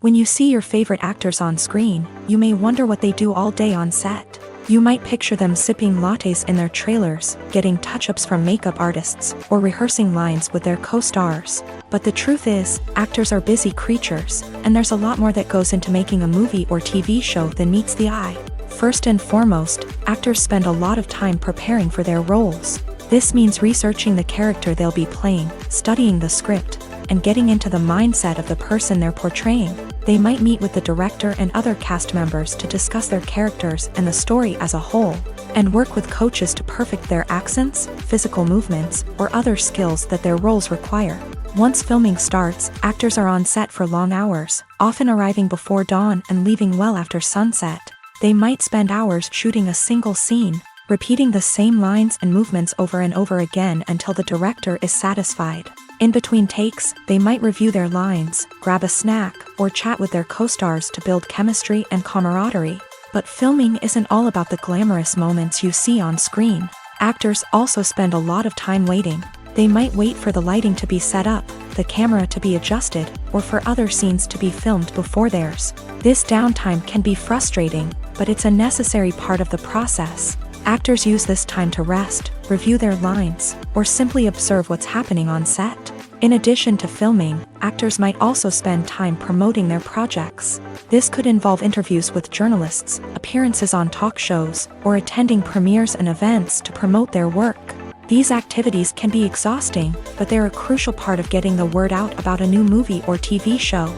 When you see your favorite actors on screen, you may wonder what they do all day on set. You might picture them sipping lattes in their trailers, getting touch-ups from makeup artists, or rehearsing lines with their co-stars. But the truth is, actors are busy creatures, and there's a lot more that goes into making a movie or TV show than meets the eye. First and foremost, actors spend a lot of time preparing for their roles. This means researching the character they'll be playing, studying the script, and getting into the mindset of the person they're portraying. They might meet with the director and other cast members to discuss their characters and the story as a whole, and work with coaches to perfect their accents, physical movements, or other skills that their roles require. Once filming starts, actors are on set for long hours, often arriving before dawn and leaving well after sunset. They might spend hours shooting a single scene, repeating the same lines and movements over and over again until the director is satisfied. In between takes, they might review their lines, grab a snack, or chat with their co-stars to build chemistry and camaraderie. But filming isn't all about the glamorous moments you see on screen. Actors also spend a lot of time waiting. They might wait for the lighting to be set up, the camera to be adjusted, or for other scenes to be filmed before theirs. This downtime can be frustrating, but it's a necessary part of the process. Actors use this time to rest, review their lines, or simply observe what's happening on set. In addition to filming, actors might also spend time promoting their projects. This could involve interviews with journalists, appearances on talk shows, or attending premieres and events to promote their work. These activities can be exhausting, but they're a crucial part of getting the word out about a new movie or TV show.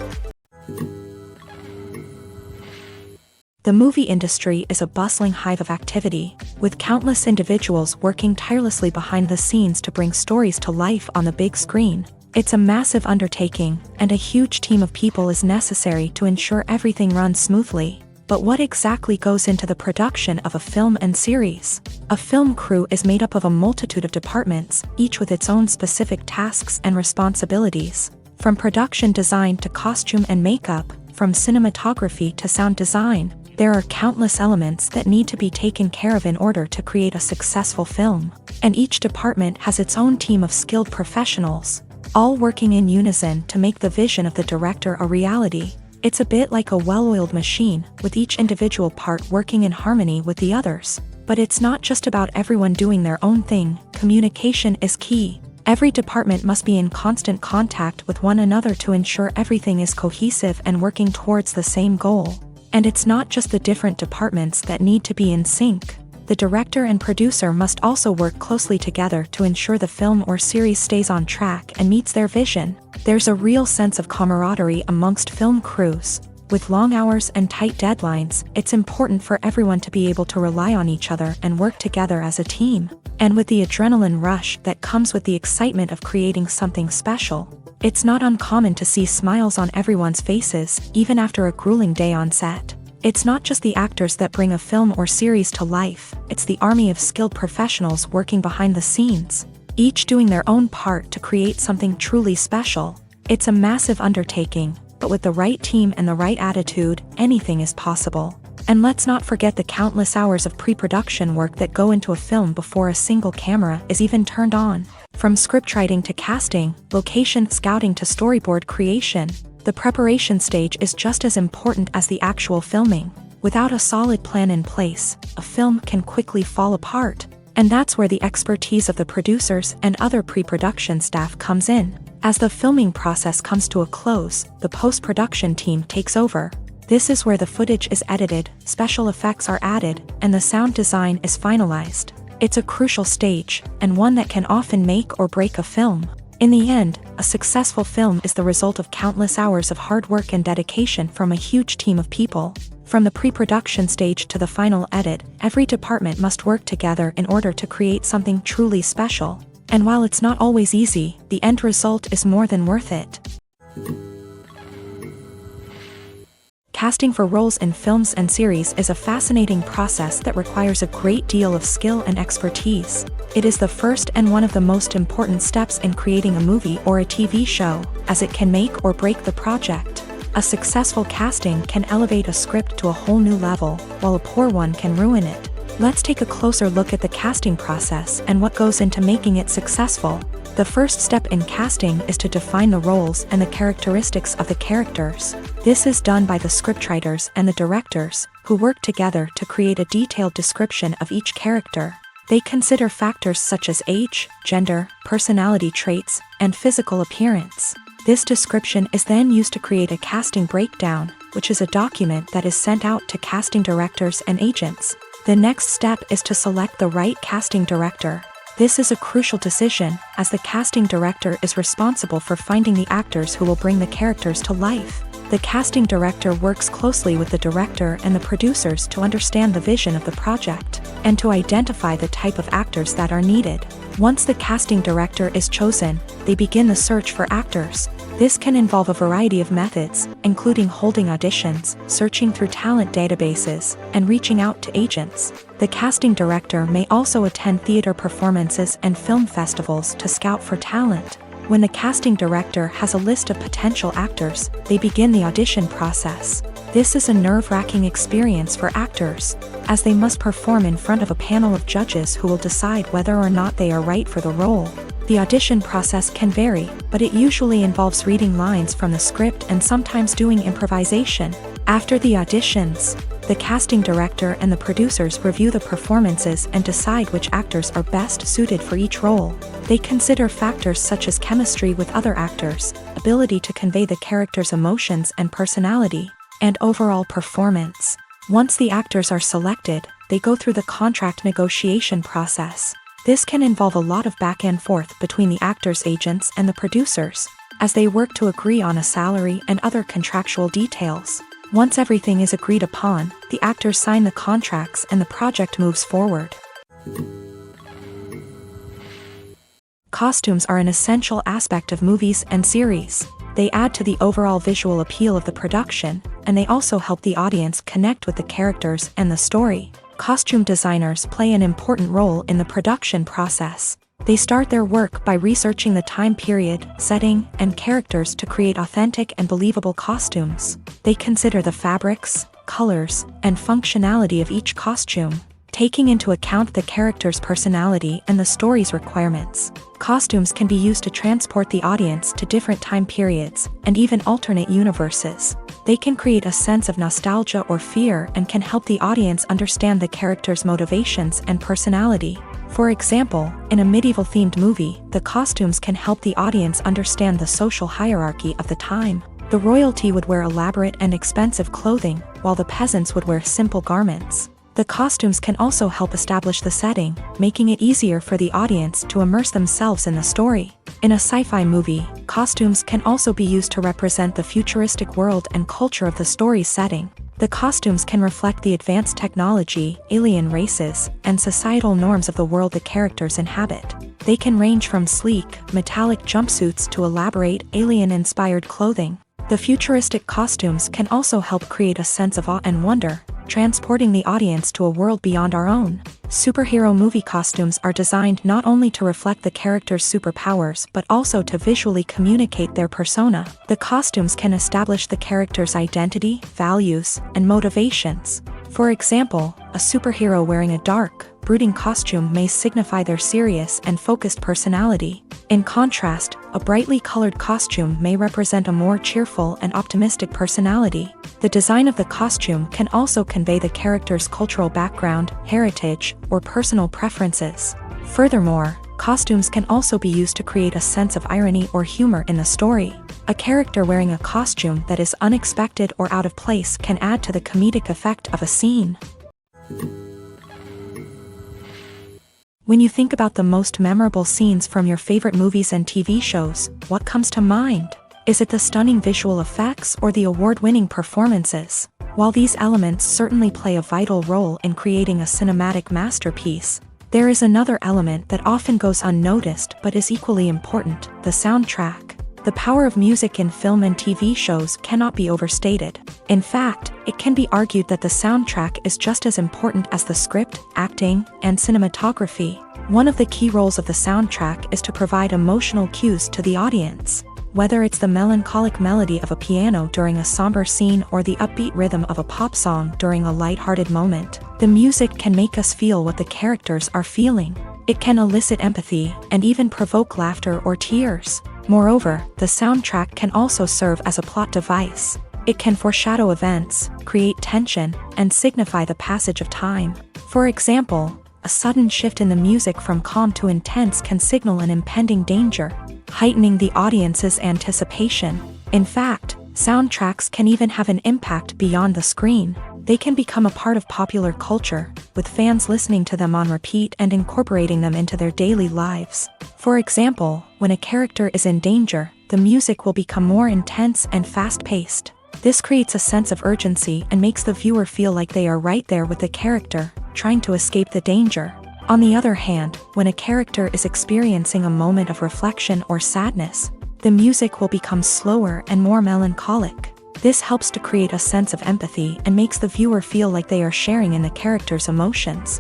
The movie industry is a bustling hive of activity, with countless individuals working tirelessly behind the scenes to bring stories to life on the big screen. It's a massive undertaking, and a huge team of people is necessary to ensure everything runs smoothly. But what exactly goes into the production of a film and series? A film crew is made up of a multitude of departments, each with its own specific tasks and responsibilities. From production design to costume and makeup, from cinematography to sound design, there are countless elements that need to be taken care of in order to create a successful film. And each department has its own team of skilled professionals, all working in unison to make the vision of the director a reality. It's a bit like a well-oiled machine, with each individual part working in harmony with the others. But it's not just about everyone doing their own thing. Communication is key. Every department must be in constant contact with one another to ensure everything is cohesive and working towards the same goal. And it's not just the different departments that need to be in sync. The director and producer must also work closely together to ensure the film or series stays on track and meets their vision. There's a real sense of camaraderie amongst film crews. With long hours and tight deadlines, it's important for everyone to be able to rely on each other and work together as a team. And with the adrenaline rush that comes with the excitement of creating something special, it's not uncommon to see smiles on everyone's faces, even after a grueling day on set. It's not just the actors that bring a film or series to life, it's the army of skilled professionals working behind the scenes, each doing their own part to create something truly special. It's a massive undertaking, but with the right team and the right attitude, anything is possible. And let's not forget the countless hours of pre-production work that go into a film before a single camera is even turned on. From scriptwriting to casting, location scouting to storyboard creation, the preparation stage is just as important as the actual filming. Without a solid plan in place, a film can quickly fall apart. And that's where the expertise of the producers and other pre-production staff comes in. As the filming process comes to a close, the post-production team takes over. This is where the footage is edited, special effects are added, and the sound design is finalized. It's a crucial stage, and one that can often make or break a film. In the end, a successful film is the result of countless hours of hard work and dedication from a huge team of people. From the pre-production stage to the final edit, every department must work together in order to create something truly special. And while it's not always easy, the end result is more than worth it. Casting for roles in films and series is a fascinating process that requires a great deal of skill and expertise. It is the first and one of the most important steps in creating a movie or a TV show, as it can make or break the project. A successful casting can elevate a script to a whole new level, while a poor one can ruin it. Let's take a closer look at the casting process and what goes into making it successful. The first step in casting is to define the roles and the characteristics of the characters. This is done by the scriptwriters and the directors, who work together to create a detailed description of each character. They consider factors such as age, gender, personality traits, and physical appearance. This description is then used to create a casting breakdown, which is a document that is sent out to casting directors and agents. The next step is to select the right casting director. This is a crucial decision, as the casting director is responsible for finding the actors who will bring the characters to life. The casting director works closely with the director and the producers to understand the vision of the project, and to identify the type of actors that are needed. Once the casting director is chosen, they begin the search for actors. This can involve a variety of methods, including holding auditions, searching through talent databases, and reaching out to agents. The casting director may also attend theater performances and film festivals to scout for talent. When the casting director has a list of potential actors, they begin the audition process. This is a nerve-wracking experience for actors, as they must perform in front of a panel of judges who will decide whether or not they are right for the role. The audition process can vary, but it usually involves reading lines from the script and sometimes doing improvisation. After the auditions, the casting director and the producers review the performances and decide which actors are best suited for each role. They consider factors such as chemistry with other actors, ability to convey the character's emotions and personality, and overall performance. Once the actors are selected, they go through the contract negotiation process. This can involve a lot of back and forth between the actors' agents and the producers, as they work to agree on a salary and other contractual details. Once everything is agreed upon, the actors sign the contracts and the project moves forward. Costumes are an essential aspect of movies and series. They add to the overall visual appeal of the production, and they also help the audience connect with the characters and the story. Costume designers play an important role in the production process. They start their work by researching the time period, setting, and characters to create authentic and believable costumes. They consider the fabrics, colors, and functionality of each costume, taking into account the character's personality and the story's requirements. Costumes can be used to transport the audience to different time periods, and even alternate universes. They can create a sense of nostalgia or fear and can help the audience understand the character's motivations and personality. For example, in a medieval-themed movie, the costumes can help the audience understand the social hierarchy of the time. The royalty would wear elaborate and expensive clothing, while the peasants would wear simple garments. The costumes can also help establish the setting, making it easier for the audience to immerse themselves in the story. In a sci-fi movie, costumes can also be used to represent the futuristic world and culture of the story's setting. The costumes can reflect the advanced technology, alien races, and societal norms of the world the characters inhabit. They can range from sleek, metallic jumpsuits to elaborate, alien-inspired clothing. The futuristic costumes can also help create a sense of awe and wonder, transporting the audience to a world beyond our own. Superhero movie costumes are designed not only to reflect the character's superpowers but also to visually communicate their persona. The costumes can establish the character's identity, values, and motivations. For example, a superhero wearing a dark, brooding costume may signify their serious and focused personality. In contrast, a brightly colored costume may represent a more cheerful and optimistic personality. The design of the costume can also convey the character's cultural background, heritage, or personal preferences. Furthermore, costumes can also be used to create a sense of irony or humor in the story. A character wearing a costume that is unexpected or out of place can add to the comedic effect of a scene. When you think about the most memorable scenes from your favorite movies and TV shows, what comes to mind? Is it the stunning visual effects or the award-winning performances? While these elements certainly play a vital role in creating a cinematic masterpiece, there is another element that often goes unnoticed but is equally important: the soundtrack. The power of music in film and TV shows cannot be overstated. In fact, it can be argued that the soundtrack is just as important as the script, acting, and cinematography. One of the key roles of the soundtrack is to provide emotional cues to the audience. Whether it's the melancholic melody of a piano during a somber scene or the upbeat rhythm of a pop song during a lighthearted moment, the music can make us feel what the characters are feeling. It can elicit empathy and even provoke laughter or tears. Moreover, the soundtrack can also serve as a plot device. It can foreshadow events, create tension, and signify the passage of time. For example, a sudden shift in the music from calm to intense can signal an impending danger, heightening the audience's anticipation. In fact, soundtracks can even have an impact beyond the screen. They can become a part of popular culture, with fans listening to them on repeat and incorporating them into their daily lives. For example, when a character is in danger, the music will become more intense and fast-paced. This creates a sense of urgency and makes the viewer feel like they are right there with the character, trying to escape the danger. On the other hand, when a character is experiencing a moment of reflection or sadness, the music will become slower and more melancholic. This helps to create a sense of empathy and makes the viewer feel like they are sharing in the character's emotions.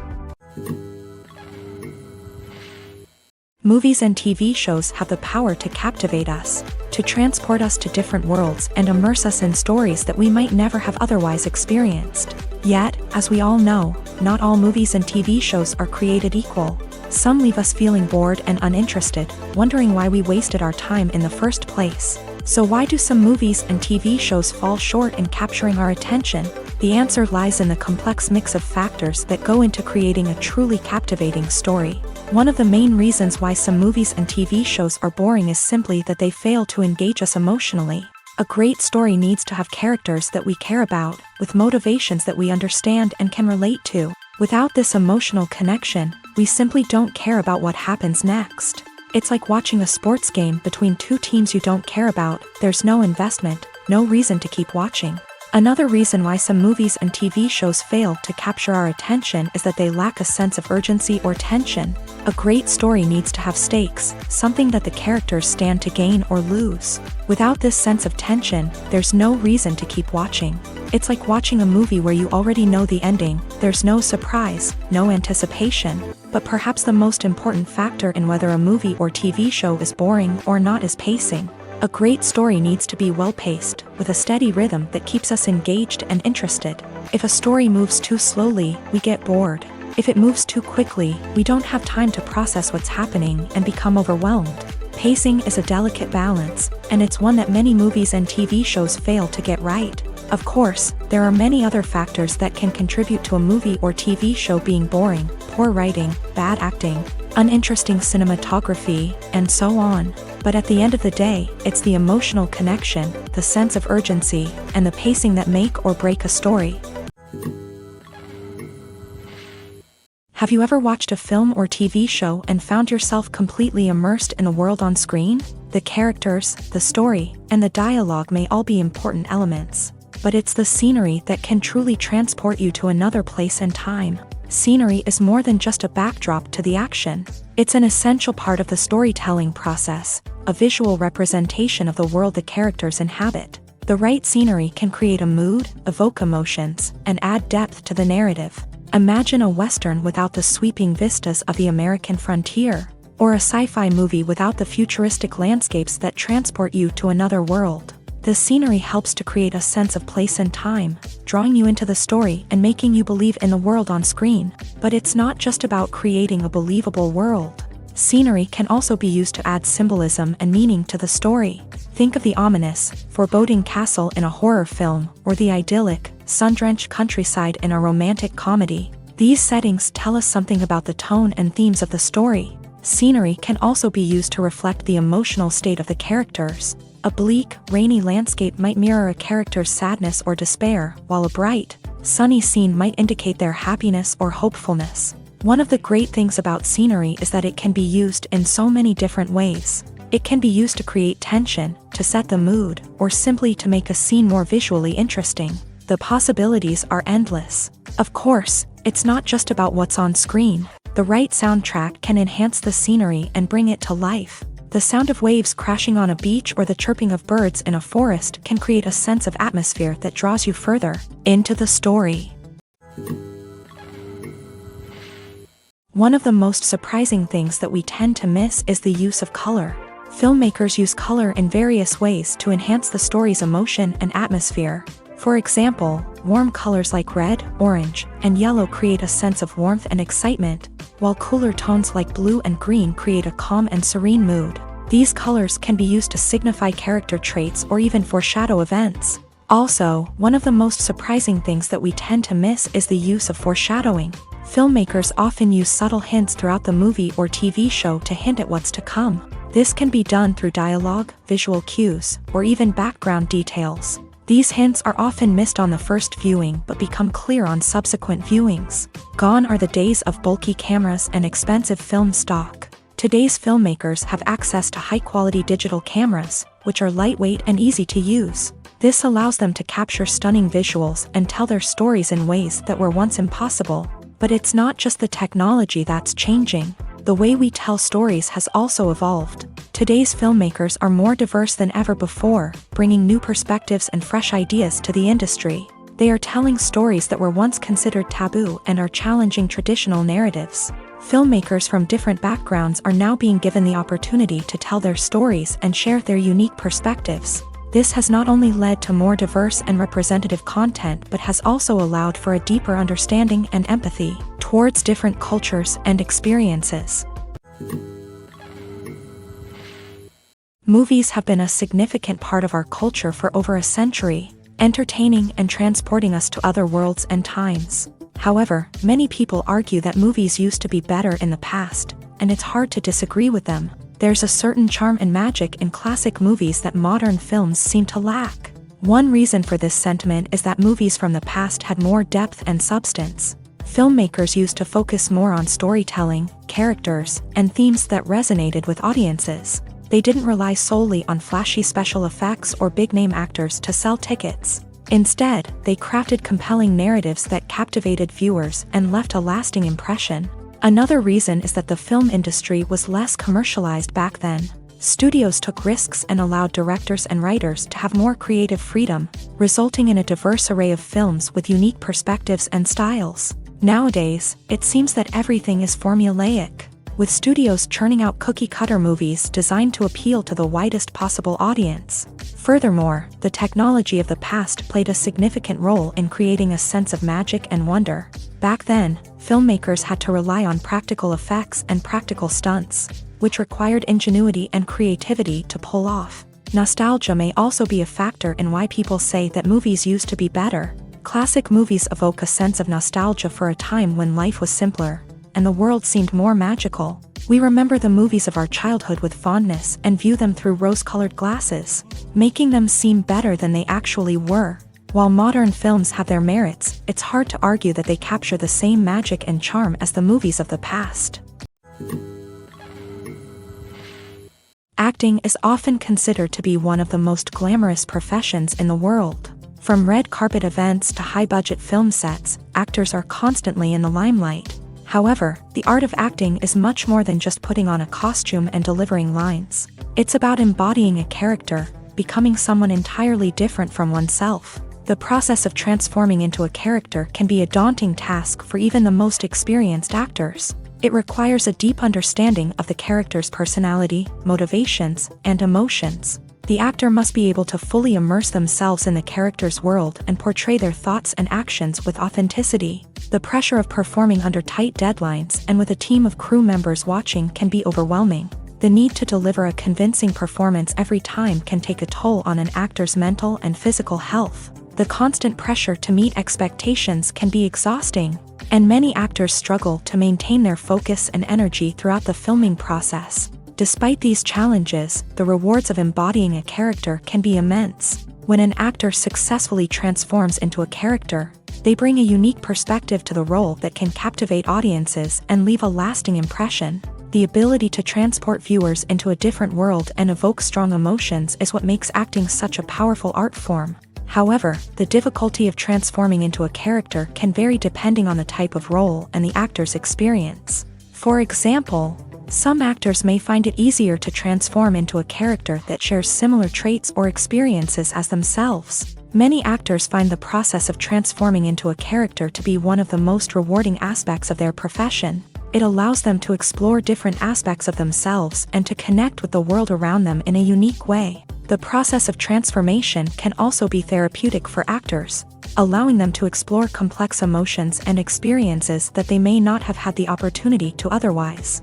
Movies and TV shows have the power to captivate us, to transport us to different worlds and immerse us in stories that we might never have otherwise experienced. Yet, as we all know, not all movies and TV shows are created equal. Some leave us feeling bored and uninterested, wondering why we wasted our time in the first place. So why do some movies and TV shows fall short in capturing our attention? The answer lies in the complex mix of factors that go into creating a truly captivating story. One of the main reasons why some movies and TV shows are boring is simply that they fail to engage us emotionally. A great story needs to have characters that we care about, with motivations that we understand and can relate to. Without this emotional connection, we simply don't care about what happens next. It's like watching a sports game between two teams you don't care about. There's no investment, no reason to keep watching. Another reason why some movies and TV shows fail to capture our attention is that they lack a sense of urgency or tension. A great story needs to have stakes, something that the characters stand to gain or lose. Without this sense of tension, there's no reason to keep watching. It's like watching a movie where you already know the ending. There's no surprise, no anticipation. But perhaps the most important factor in whether a movie or TV show is boring or not is pacing. A great story needs to be well-paced, with a steady rhythm that keeps us engaged and interested. If a story moves too slowly, we get bored. If it moves too quickly, we don't have time to process what's happening and become overwhelmed. Pacing is a delicate balance, and it's one that many movies and TV shows fail to get right. Of course, there are many other factors that can contribute to a movie or TV show being boring: poor writing, bad acting, uninteresting cinematography, and so on. But at the end of the day, it's the emotional connection, the sense of urgency, and the pacing that make or break a story. Have you ever watched a film or TV show and found yourself completely immersed in the world on screen? The characters, the story, and the dialogue may all be important elements, but it's the scenery that can truly transport you to another place and time. Scenery is more than just a backdrop to the action. It's an essential part of the storytelling process, a visual representation of the world the characters inhabit. The right scenery can create a mood, evoke emotions, and add depth to the narrative. Imagine a Western without the sweeping vistas of the American frontier, or a sci-fi movie without the futuristic landscapes that transport you to another world. The scenery helps to create a sense of place and time, drawing you into the story and making you believe in the world on screen. But it's not just about creating a believable world. Scenery can also be used to add symbolism and meaning to the story. Think of the ominous, foreboding castle in a horror film, or the idyllic, sun-drenched countryside in a romantic comedy. These settings tell us something about the tone and themes of the story. Scenery can also be used to reflect the emotional state of the characters. A bleak, rainy landscape might mirror a character's sadness or despair, while a bright, sunny scene might indicate their happiness or hopefulness. One of the great things about scenery is that it can be used in so many different ways. It can be used to create tension, to set the mood, or simply to make a scene more visually interesting. The possibilities are endless. Of course, it's not just about what's on screen. The right soundtrack can enhance the scenery and bring it to life. The sound of waves crashing on a beach or the chirping of birds in a forest can create a sense of atmosphere that draws you further into the story. One of the most surprising things that we tend to miss is the use of color. Filmmakers use color in various ways to enhance the story's emotion and atmosphere. For example, warm colors like red, orange, and yellow create a sense of warmth and excitement, while cooler tones like blue and green create a calm and serene mood. These colors can be used to signify character traits or even foreshadow events. Also, one of the most surprising things that we tend to miss is the use of foreshadowing. Filmmakers often use subtle hints throughout the movie or TV show to hint at what's to come. This can be done through dialogue, visual cues, or even background details. These hints are often missed on the first viewing but become clear on subsequent viewings. Gone are the days of bulky cameras and expensive film stock. Today's filmmakers have access to high-quality digital cameras, which are lightweight and easy to use. This allows them to capture stunning visuals and tell their stories in ways that were once impossible. But it's not just the technology that's changing. The way we tell stories has also evolved. Today's filmmakers are more diverse than ever before, bringing new perspectives and fresh ideas to the industry. They are telling stories that were once considered taboo and are challenging traditional narratives. Filmmakers from different backgrounds are now being given the opportunity to tell their stories and share their unique perspectives. This has not only led to more diverse and representative content but has also allowed for a deeper understanding and empathy towards different cultures and experiences. Movies have been a significant part of our culture for over a century, entertaining and transporting us to other worlds and times. However, many people argue that movies used to be better in the past, and it's hard to disagree with them. There's a certain charm and magic in classic movies that modern films seem to lack. One reason for this sentiment is that movies from the past had more depth and substance. Filmmakers used to focus more on storytelling, characters, and themes that resonated with audiences. They didn't rely solely on flashy special effects or big-name actors to sell tickets. Instead, they crafted compelling narratives that captivated viewers and left a lasting impression. Another reason is that the film industry was less commercialized back then. Studios took risks and allowed directors and writers to have more creative freedom, resulting in a diverse array of films with unique perspectives and styles. Nowadays, it seems that everything is formulaic, with studios churning out cookie-cutter movies designed to appeal to the widest possible audience. Furthermore, the technology of the past played a significant role in creating a sense of magic and wonder. Back then, filmmakers had to rely on practical effects and practical stunts, which required ingenuity and creativity to pull off. Nostalgia may also be a factor in why people say that movies used to be better. Classic movies evoke a sense of nostalgia for a time when life was simpler, and the world seemed more magical. We remember the movies of our childhood with fondness and view them through rose-colored glasses, making them seem better than they actually were. While modern films have their merits, it's hard to argue that they capture the same magic and charm as the movies of the past. Acting is often considered to be one of the most glamorous professions in the world. From red carpet events to high-budget film sets, actors are constantly in the limelight. However, the art of acting is much more than just putting on a costume and delivering lines. It's about embodying a character, becoming someone entirely different from oneself. The process of transforming into a character can be a daunting task for even the most experienced actors. It requires a deep understanding of the character's personality, motivations, and emotions. The actor must be able to fully immerse themselves in the character's world and portray their thoughts and actions with authenticity. The pressure of performing under tight deadlines and with a team of crew members watching can be overwhelming. The need to deliver a convincing performance every time can take a toll on an actor's mental and physical health. The constant pressure to meet expectations can be exhausting, and many actors struggle to maintain their focus and energy throughout the filming process. Despite these challenges, the rewards of embodying a character can be immense. When an actor successfully transforms into a character, they bring a unique perspective to the role that can captivate audiences and leave a lasting impression. The ability to transport viewers into a different world and evoke strong emotions is what makes acting such a powerful art form. However, the difficulty of transforming into a character can vary depending on the type of role and the actor's experience. For example, some actors may find it easier to transform into a character that shares similar traits or experiences as themselves. Many actors find the process of transforming into a character to be one of the most rewarding aspects of their profession. It allows them to explore different aspects of themselves and to connect with the world around them in a unique way. The process of transformation can also be therapeutic for actors, allowing them to explore complex emotions and experiences that they may not have had the opportunity to otherwise.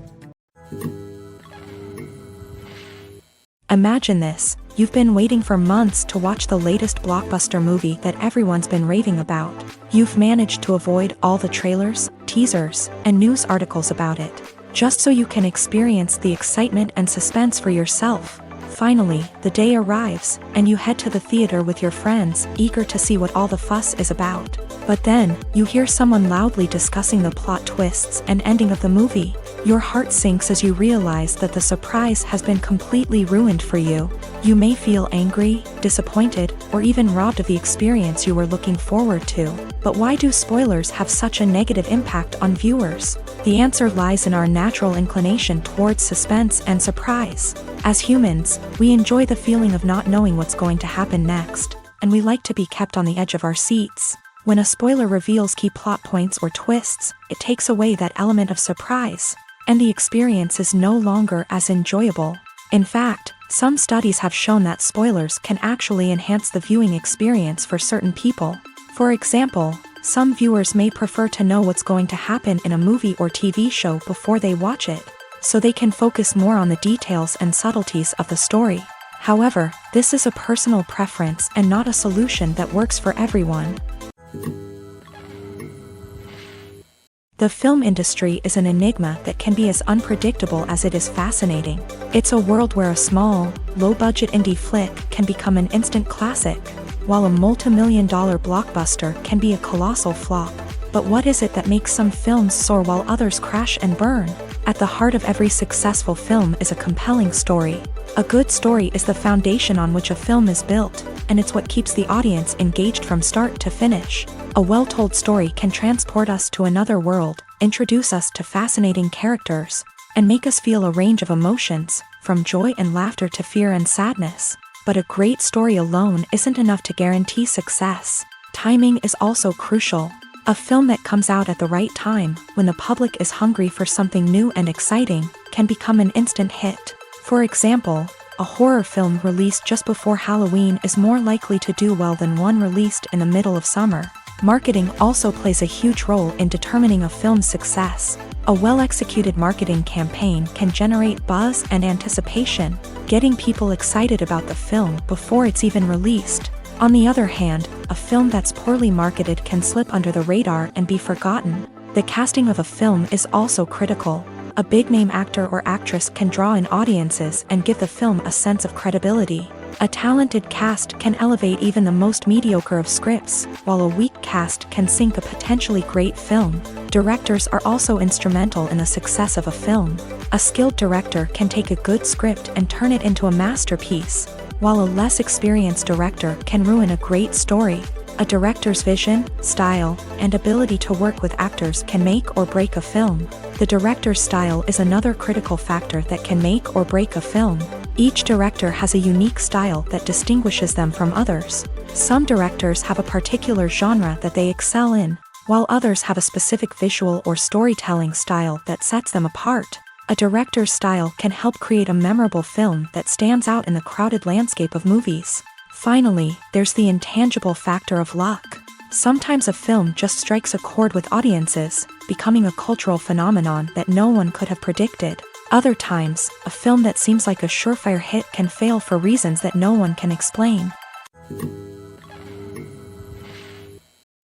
Imagine this: you've been waiting for months to watch the latest blockbuster movie that everyone's been raving about. You've managed to avoid all the trailers, teasers, and news articles about it, just so you can experience the excitement and suspense for yourself. Finally, the day arrives, and you head to the theater with your friends, eager to see what all the fuss is about. But then, you hear someone loudly discussing the plot twists and ending of the movie. Your heart sinks as you realize that the surprise has been completely ruined for you. You may feel angry, disappointed, or even robbed of the experience you were looking forward to. But why do spoilers have such a negative impact on viewers? The answer lies in our natural inclination towards suspense and surprise. As humans, we enjoy the feeling of not knowing what's going to happen next, and we like to be kept on the edge of our seats. When a spoiler reveals key plot points or twists, it takes away that element of surprise, and the experience is no longer as enjoyable. In fact, some studies have shown that spoilers can actually enhance the viewing experience for certain people. For example, some viewers may prefer to know what's going to happen in a movie or TV show before they watch it, so they can focus more on the details and subtleties of the story. However, this is a personal preference and not a solution that works for everyone. The film industry is an enigma that can be as unpredictable as it is fascinating. It's a world where a small, low-budget indie flick can become an instant classic, while a multi-million-dollar blockbuster can be a colossal flop. But what is it that makes some films soar while others crash and burn? At the heart of every successful film is a compelling story. A good story is the foundation on which a film is built, and it's what keeps the audience engaged from start to finish. A well-told story can transport us to another world, introduce us to fascinating characters, and make us feel a range of emotions, from joy and laughter to fear and sadness. But a great story alone isn't enough to guarantee success. Timing is also crucial. A film that comes out at the right time, when the public is hungry for something new and exciting, can become an instant hit. For example, a horror film released just before Halloween is more likely to do well than one released in the middle of summer. Marketing also plays a huge role in determining a film's success. A well-executed marketing campaign can generate buzz and anticipation, getting people excited about the film before it's even released. On the other hand, a film that's poorly marketed can slip under the radar and be forgotten. The casting of a film is also critical. A big-name actor or actress can draw in audiences and give the film a sense of credibility. A talented cast can elevate even the most mediocre of scripts, while a weak cast can sink a potentially great film. Directors are also instrumental in the success of a film. A skilled director can take a good script and turn it into a masterpiece, while a less experienced director can ruin a great story. A director's vision, style, and ability to work with actors can make or break a film. The director's style is another critical factor that can make or break a film. Each director has a unique style that distinguishes them from others. Some directors have a particular genre that they excel in, while others have a specific visual or storytelling style that sets them apart. A director's style can help create a memorable film that stands out in the crowded landscape of movies. Finally, there's the intangible factor of luck. Sometimes a film just strikes a chord with audiences, becoming a cultural phenomenon that no one could have predicted. Other times, a film that seems like a surefire hit can fail for reasons that no one can explain.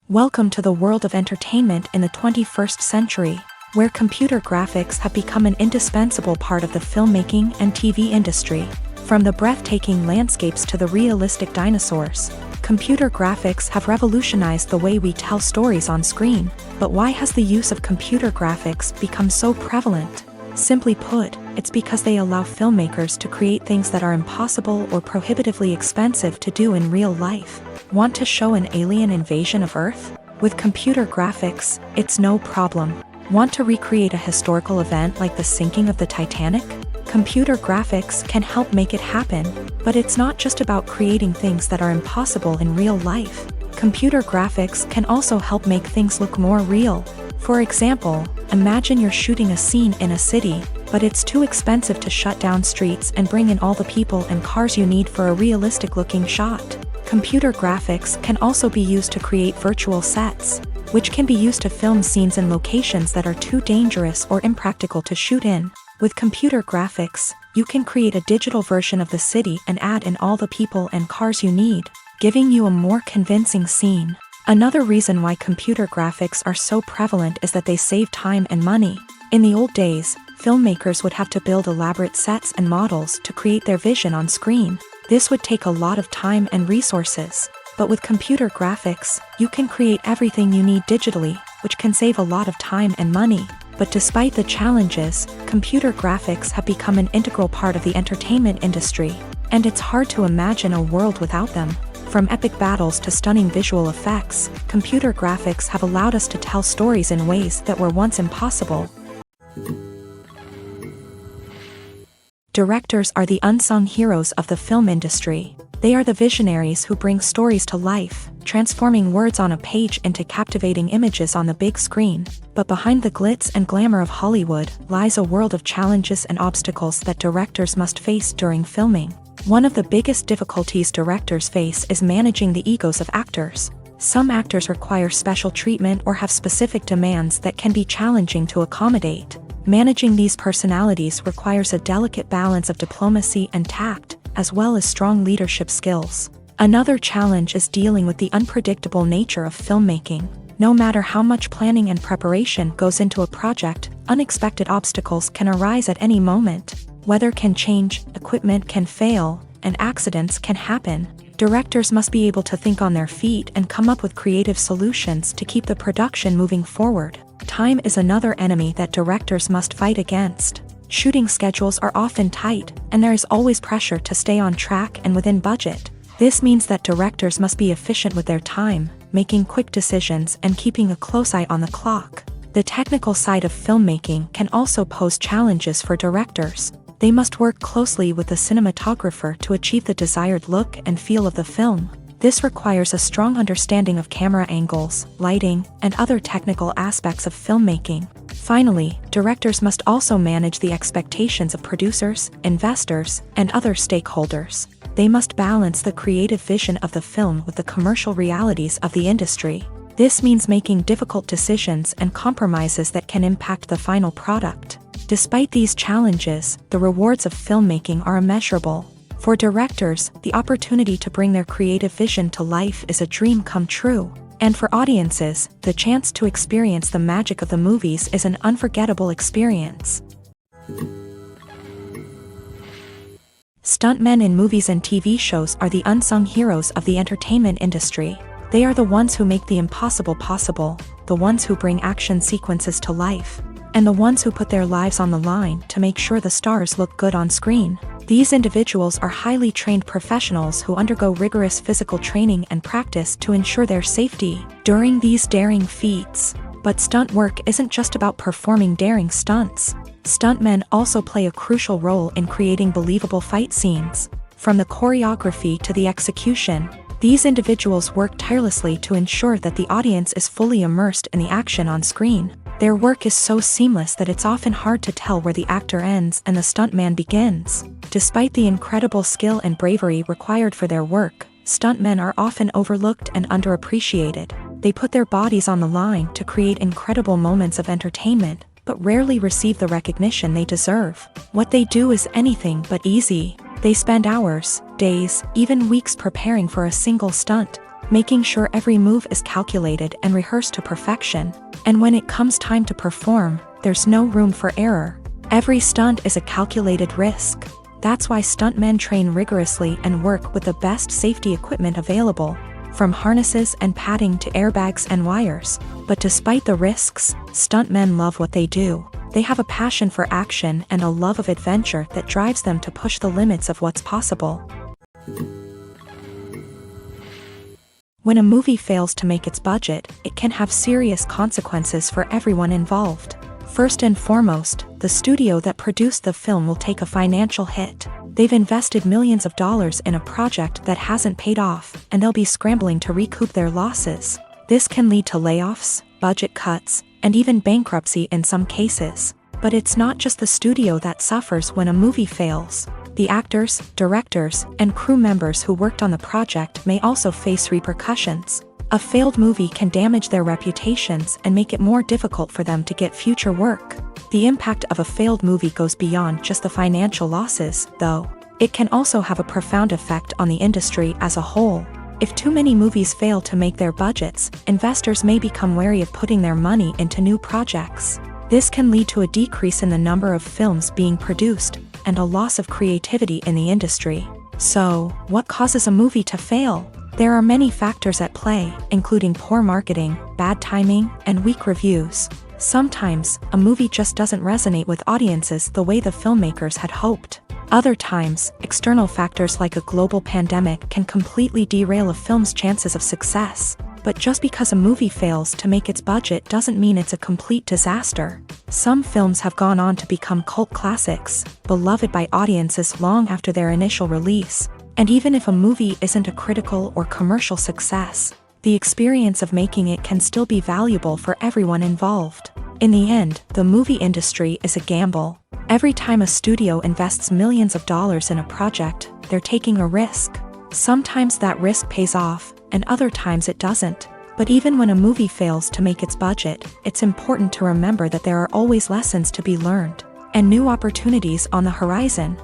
Welcome to the world of entertainment in the 21st century, where computer graphics have become an indispensable part of the filmmaking and TV industry. From the breathtaking landscapes to the realistic dinosaurs, computer graphics have revolutionized the way we tell stories on screen. But why has the use of computer graphics become so prevalent? Simply put, it's because they allow filmmakers to create things that are impossible or prohibitively expensive to do in real life. Want to show an alien invasion of Earth? With computer graphics, it's no problem. Want to recreate a historical event like the sinking of the Titanic? Computer graphics can help make it happen, but it's not just about creating things that are impossible in real life. Computer graphics can also help make things look more real. For example, imagine you're shooting a scene in a city, but it's too expensive to shut down streets and bring in all the people and cars you need for a realistic-looking shot. Computer graphics can also be used to create virtual sets, which can be used to film scenes in locations that are too dangerous or impractical to shoot in. With computer graphics, you can create a digital version of the city and add in all the people and cars you need, giving you a more convincing scene. Another reason why computer graphics are so prevalent is that they save time and money. In the old days, filmmakers would have to build elaborate sets and models to create their vision on screen. This would take a lot of time and resources. But with computer graphics, you can create everything you need digitally, which can save a lot of time and money. But despite the challenges, computer graphics have become an integral part of the entertainment industry, and it's hard to imagine a world without them. From epic battles to stunning visual effects, computer graphics have allowed us to tell stories in ways that were once impossible. Directors are the unsung heroes of the film industry. They are the visionaries who bring stories to life, transforming words on a page into captivating images on the big screen. But behind the glitz and glamour of Hollywood lies a world of challenges and obstacles that directors must face during filming. One of the biggest difficulties directors face is managing the egos of actors. Some actors require special treatment or have specific demands that can be challenging to accommodate. Managing these personalities requires a delicate balance of diplomacy and tact, as well as strong leadership skills. Another challenge is dealing with the unpredictable nature of filmmaking. No matter how much planning and preparation goes into a project, unexpected obstacles can arise at any moment. Weather can change, equipment can fail, and accidents can happen. Directors must be able to think on their feet and come up with creative solutions to keep the production moving forward. Time is another enemy that directors must fight against. Shooting schedules are often tight, and there is always pressure to stay on track and within budget. This means that directors must be efficient with their time, making quick decisions and keeping a close eye on the clock. The technical side of filmmaking can also pose challenges for directors. They must work closely with the cinematographer to achieve the desired look and feel of the film. This requires a strong understanding of camera angles, lighting, and other technical aspects of filmmaking. Finally, directors must also manage the expectations of producers, investors, and other stakeholders. They must balance the creative vision of the film with the commercial realities of the industry. This means making difficult decisions and compromises that can impact the final product. Despite these challenges, the rewards of filmmaking are immeasurable. For directors, the opportunity to bring their creative vision to life is a dream come true. And for audiences, the chance to experience the magic of the movies is an unforgettable experience. Stuntmen in movies and TV shows are the unsung heroes of the entertainment industry. They are the ones who make the impossible possible, the ones who bring action sequences to life, and the ones who put their lives on the line to make sure the stars look good on screen. These individuals are highly trained professionals who undergo rigorous physical training and practice to ensure their safety during these daring feats. But stunt work isn't just about performing daring stunts. Stuntmen also play a crucial role in creating believable fight scenes. From the choreography to the execution, these individuals work tirelessly to ensure that the audience is fully immersed in the action on screen. Their work is so seamless that it's often hard to tell where the actor ends and the stuntman begins. Despite the incredible skill and bravery required for their work, stuntmen are often overlooked and underappreciated. They put their bodies on the line to create incredible moments of entertainment, but rarely receive the recognition they deserve. What they do is anything but easy. They spend hours, days, even weeks preparing for a single stunt, making sure every move is calculated and rehearsed to perfection. And when it comes time to perform, there's no room for error. Every stunt is a calculated risk. That's why stuntmen train rigorously and work with the best safety equipment available, from harnesses and padding to airbags and wires. But despite the risks, stuntmen love what they do. They have a passion for action and a love of adventure that drives them to push the limits of what's possible. When a movie fails to make its budget, it can have serious consequences for everyone involved. First and foremost, the studio that produced the film will take a financial hit. They've invested millions of dollars in a project that hasn't paid off, and they'll be scrambling to recoup their losses. This can lead to layoffs, budget cuts, and even bankruptcy in some cases. But it's not just the studio that suffers when a movie fails. The actors, directors, and crew members who worked on the project may also face repercussions. A failed movie can damage their reputations and make it more difficult for them to get future work. The impact of a failed movie goes beyond just the financial losses, though. It can also have a profound effect on the industry as a whole. If too many movies fail to make their budgets, investors may become wary of putting their money into new projects. This can lead to a decrease in the number of films being produced, and a loss of creativity in the industry. So, what causes a movie to fail? There are many factors at play, including poor marketing, bad timing, and weak reviews. Sometimes, a movie just doesn't resonate with audiences the way the filmmakers had hoped. Other times, external factors like a global pandemic can completely derail a film's chances of success. But just because a movie fails to make its budget doesn't mean it's a complete disaster. Some films have gone on to become cult classics, beloved by audiences long after their initial release. And even if a movie isn't a critical or commercial success, the experience of making it can still be valuable for everyone involved. In the end, the movie industry is a gamble. Every time a studio invests millions of dollars in a project, they're taking a risk. Sometimes that risk pays off, and other times it doesn't. But even when a movie fails to make its budget, it's important to remember that there are always lessons to be learned, and new opportunities on the horizon.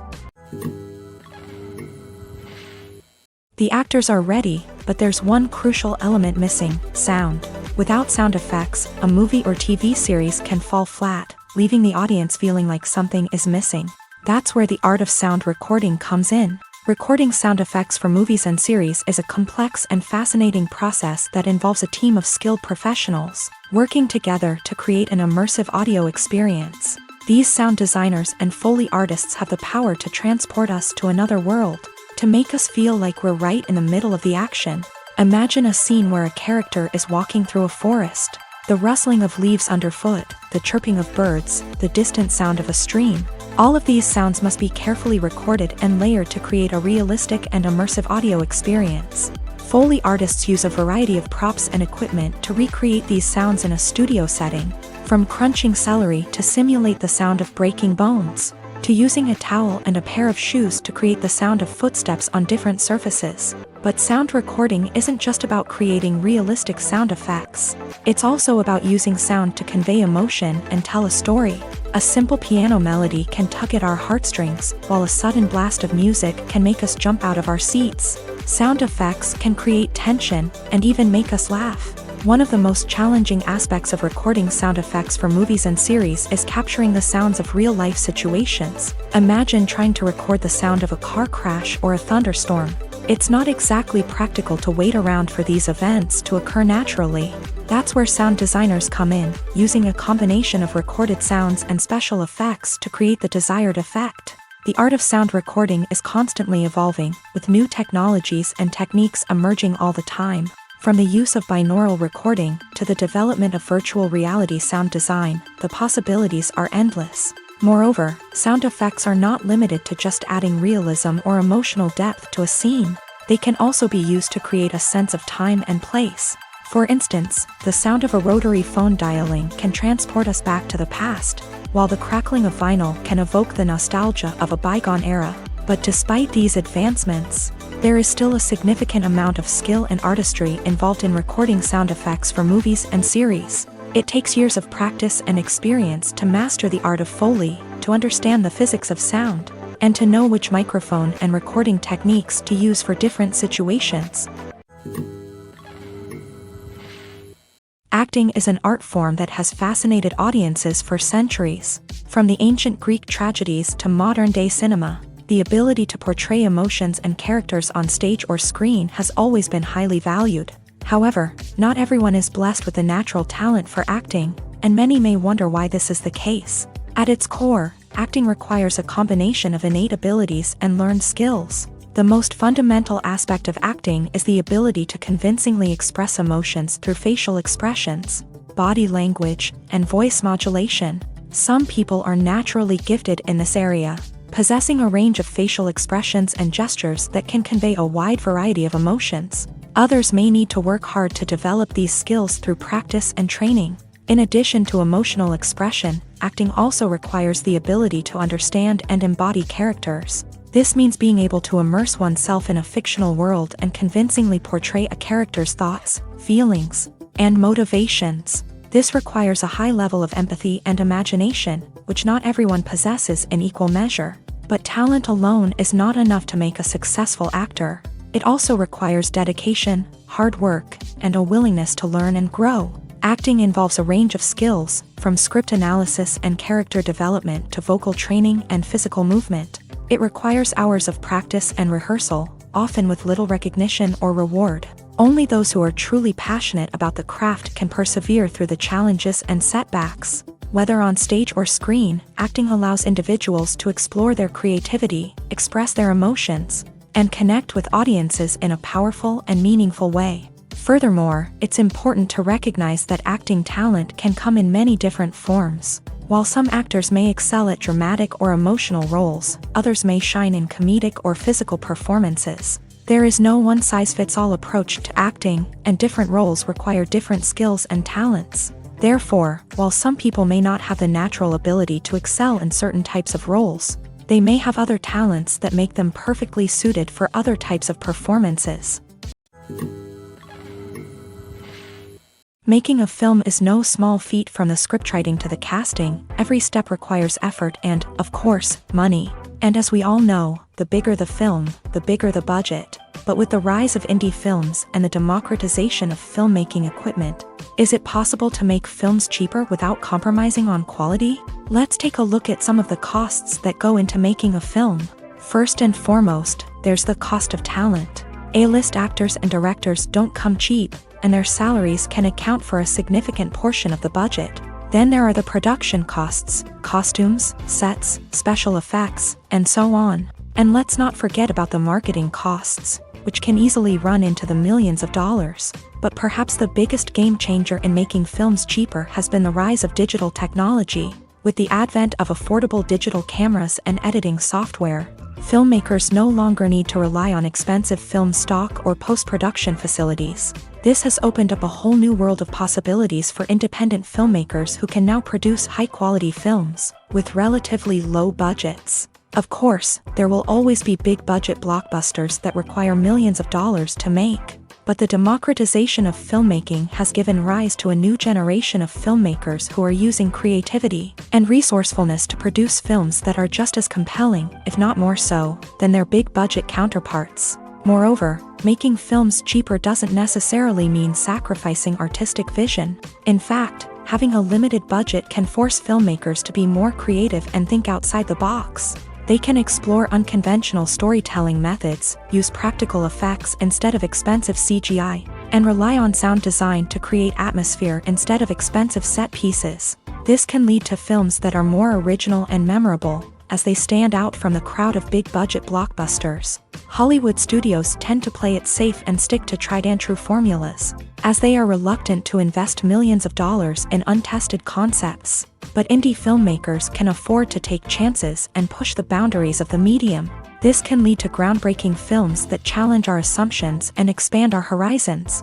The actors are ready, but there's one crucial element missing: sound. Without sound effects, a movie or TV series can fall flat, leaving the audience feeling like something is missing. That's where the art of sound recording comes in. Recording sound effects for movies and series is a complex and fascinating process that involves a team of skilled professionals working together to create an immersive audio experience. These sound designers and Foley artists have the power to transport us to another world, to make us feel like we're right in the middle of the action. Imagine a scene where a character is walking through a forest. The rustling of leaves underfoot, the chirping of birds, the distant sound of a stream. All of these sounds must be carefully recorded and layered to create a realistic and immersive audio experience. Foley artists use a variety of props and equipment to recreate these sounds in a studio setting, from crunching celery to simulate the sound of breaking bones, to using a towel and a pair of shoes to create the sound of footsteps on different surfaces. But sound recording isn't just about creating realistic sound effects. It's also about using sound to convey emotion and tell a story. A simple piano melody can tug at our heartstrings, while a sudden blast of music can make us jump out of our seats. Sound effects can create tension and even make us laugh. One of the most challenging aspects of recording sound effects for movies and series is capturing the sounds of real-life situations. Imagine trying to record the sound of a car crash or a thunderstorm. It's not exactly practical to wait around for these events to occur naturally. That's where sound designers come in, using a combination of recorded sounds and special effects to create the desired effect. The art of sound recording is constantly evolving, with new technologies and techniques emerging all the time. From the use of binaural recording to the development of virtual reality sound design, the possibilities are endless. Moreover, sound effects are not limited to just adding realism or emotional depth to a scene. They can also be used to create a sense of time and place. For instance, the sound of a rotary phone dialing can transport us back to the past, while the crackling of vinyl can evoke the nostalgia of a bygone era. But despite these advancements, there is still a significant amount of skill and artistry involved in recording sound effects for movies and series. It takes years of practice and experience to master the art of Foley, to understand the physics of sound, and to know which microphone and recording techniques to use for different situations. Acting is an art form that has fascinated audiences for centuries. From the ancient Greek tragedies to modern-day cinema, the ability to portray emotions and characters on stage or screen has always been highly valued. However, not everyone is blessed with the natural talent for acting, and many may wonder why this is the case. At its core, acting requires a combination of innate abilities and learned skills. The most fundamental aspect of acting is the ability to convincingly express emotions through facial expressions, body language, and voice modulation. Some people are naturally gifted in this area, possessing a range of facial expressions and gestures that can convey a wide variety of emotions. Others may need to work hard to develop these skills through practice and training. In addition to emotional expression, acting also requires the ability to understand and embody characters. This means being able to immerse oneself in a fictional world and convincingly portray a character's thoughts, feelings, and motivations. This requires a high level of empathy and imagination, which not everyone possesses in equal measure. But talent alone is not enough to make a successful actor. It also requires dedication, hard work, and a willingness to learn and grow. Acting involves a range of skills, from script analysis and character development to vocal training and physical movement. It requires hours of practice and rehearsal, often with little recognition or reward. Only those who are truly passionate about the craft can persevere through the challenges and setbacks. Whether on stage or screen, acting allows individuals to explore their creativity, express their emotions, and connect with audiences in a powerful and meaningful way. Furthermore, it's important to recognize that acting talent can come in many different forms. While some actors may excel at dramatic or emotional roles, others may shine in comedic or physical performances. There is no one-size-fits-all approach to acting, and different roles require different skills and talents. Therefore, while some people may not have the natural ability to excel in certain types of roles, they may have other talents that make them perfectly suited for other types of performances. Making a film is no small feat. From the scriptwriting to the casting, every step requires effort and, of course, money. And as we all know, the bigger the film, the bigger the budget. But with the rise of indie films and the democratization of filmmaking equipment, is it possible to make films cheaper without compromising on quality? Let's take a look at some of the costs that go into making a film. First and foremost, there's the cost of talent. A-list actors and directors don't come cheap, and their salaries can account for a significant portion of the budget. Then there are the production costs, costumes, sets, special effects, and so on. And let's not forget about the marketing costs, which can easily run into the millions of dollars. But perhaps the biggest game changer in making films cheaper has been the rise of digital technology. With the advent of affordable digital cameras and editing software, filmmakers no longer need to rely on expensive film stock or post-production facilities. This has opened up a whole new world of possibilities for independent filmmakers who can now produce high-quality films with relatively low budgets. Of course, there will always be big-budget blockbusters that require millions of dollars to make. But the democratization of filmmaking has given rise to a new generation of filmmakers who are using creativity and resourcefulness to produce films that are just as compelling, if not more so, than their big-budget counterparts. Moreover, making films cheaper doesn't necessarily mean sacrificing artistic vision. In fact, having a limited budget can force filmmakers to be more creative and think outside the box. They can explore unconventional storytelling methods, use practical effects instead of expensive CGI, and rely on sound design to create atmosphere instead of expensive set pieces. This can lead to films that are more original and memorable, as they stand out from the crowd of big-budget blockbusters. Hollywood studios tend to play it safe and stick to tried-and-true formulas, as they are reluctant to invest millions of dollars in untested concepts. But indie filmmakers can afford to take chances and push the boundaries of the medium. This can lead to groundbreaking films that challenge our assumptions and expand our horizons.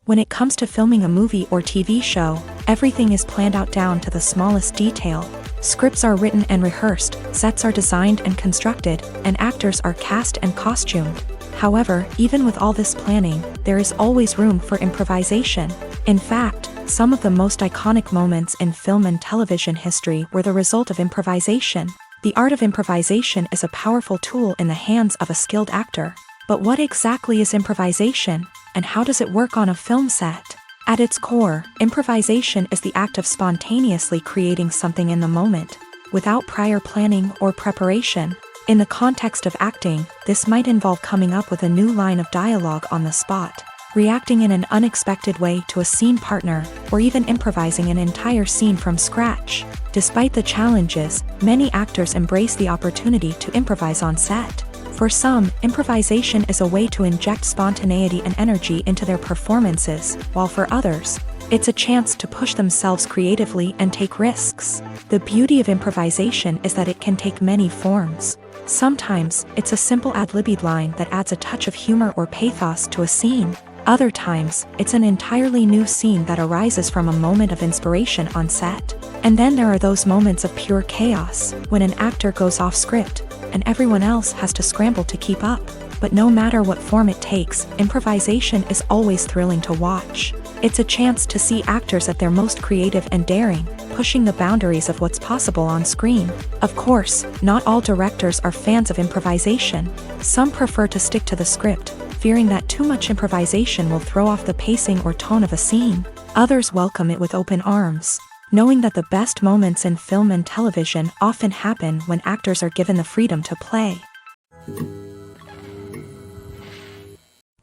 When it comes to filming a movie or TV show, everything is planned out down to the smallest detail. Scripts are written and rehearsed, sets are designed and constructed, and actors are cast and costumed. However, even with all this planning, there is always room for improvisation. In fact, some of the most iconic moments in film and television history were the result of improvisation. The art of improvisation is a powerful tool in the hands of a skilled actor. But what exactly is improvisation, and how does it work on a film set? At its core, improvisation is the act of spontaneously creating something in the moment, without prior planning or preparation. In the context of acting, this might involve coming up with a new line of dialogue on the spot, reacting in an unexpected way to a scene partner, or even improvising an entire scene from scratch. Despite the challenges, many actors embrace the opportunity to improvise on set. For some, improvisation is a way to inject spontaneity and energy into their performances, while for others, it's a chance to push themselves creatively and take risks. The beauty of improvisation is that it can take many forms. Sometimes, it's a simple ad-libbed line that adds a touch of humor or pathos to a scene. Other times, it's an entirely new scene that arises from a moment of inspiration on set. And then there are those moments of pure chaos, when an actor goes off script, and everyone else has to scramble to keep up. But no matter what form it takes, improvisation is always thrilling to watch. It's a chance to see actors at their most creative and daring, pushing the boundaries of what's possible on screen. Of course, not all directors are fans of improvisation. Some prefer to stick to the script, fearing that too much improvisation will throw off the pacing or tone of a scene. Others welcome it with open arms, knowing that the best moments in film and television often happen when actors are given the freedom to play.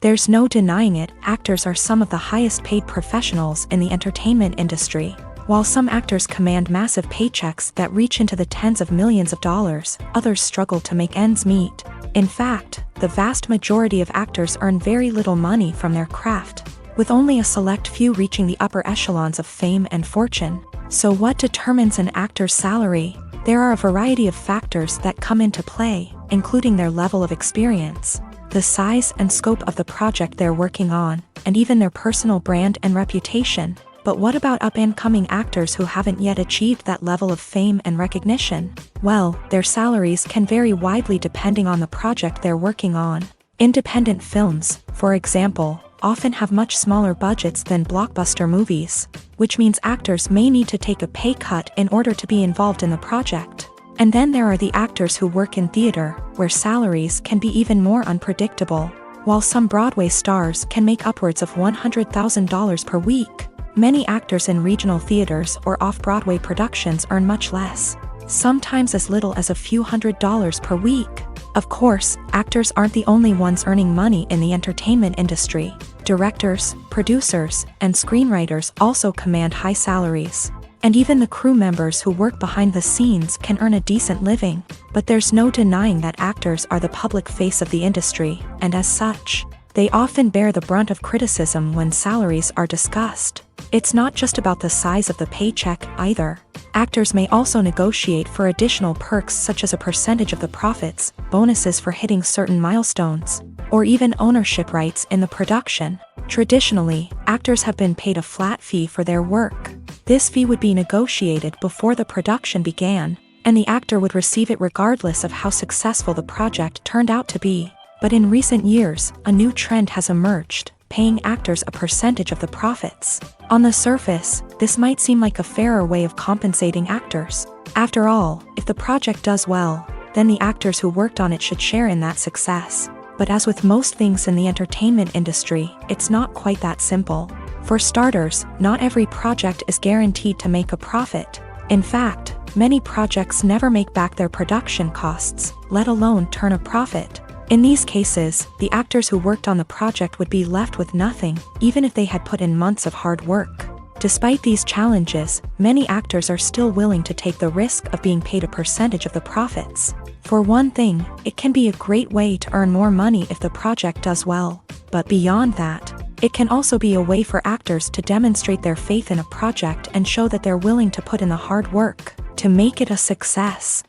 There's no denying it, actors are some of the highest paid professionals in the entertainment industry. While some actors command massive paychecks that reach into the tens of millions of dollars, others struggle to make ends meet. In fact, the vast majority of actors earn very little money from their craft, with only a select few reaching the upper echelons of fame and fortune. So what determines an actor's salary? There are a variety of factors that come into play, including their level of experience, the size and scope of the project they're working on, and even their personal brand and reputation. But what about up-and-coming actors who haven't yet achieved that level of fame and recognition? Well, their salaries can vary widely depending on the project they're working on. Independent films, for example, often have much smaller budgets than blockbuster movies, which means actors may need to take a pay cut in order to be involved in the project. And then there are the actors who work in theater, where salaries can be even more unpredictable. While some Broadway stars can make upwards of $100,000 per week, many actors in regional theaters or off-Broadway productions earn much less, sometimes as little as a few $100s per week. Of course, actors aren't the only ones earning money in the entertainment industry. Directors, producers, and screenwriters also command high salaries. And even the crew members who work behind the scenes can earn a decent living. But there's no denying that actors are the public face of the industry, and as such, they often bear the brunt of criticism when salaries are discussed. It's not just about the size of the paycheck, either. Actors may also negotiate for additional perks such as a percentage of the profits, bonuses for hitting certain milestones, or even ownership rights in the production. Traditionally, actors have been paid a flat fee for their work. This fee would be negotiated before the production began, and the actor would receive it regardless of how successful the project turned out to be. But in recent years, a new trend has emerged, paying actors a percentage of the profits. On the surface, this might seem like a fairer way of compensating actors. After all, if the project does well, then the actors who worked on it should share in that success. But as with most things in the entertainment industry, it's not quite that simple. For starters, not every project is guaranteed to make a profit. In fact, many projects never make back their production costs, let alone turn a profit. In these cases, the actors who worked on the project would be left with nothing, even if they had put in months of hard work. Despite these challenges, many actors are still willing to take the risk of being paid a percentage of the profits. For one thing, it can be a great way to earn more money if the project does well. But beyond that, it can also be a way for actors to demonstrate their faith in a project and show that they're willing to put in the hard work to make it a success.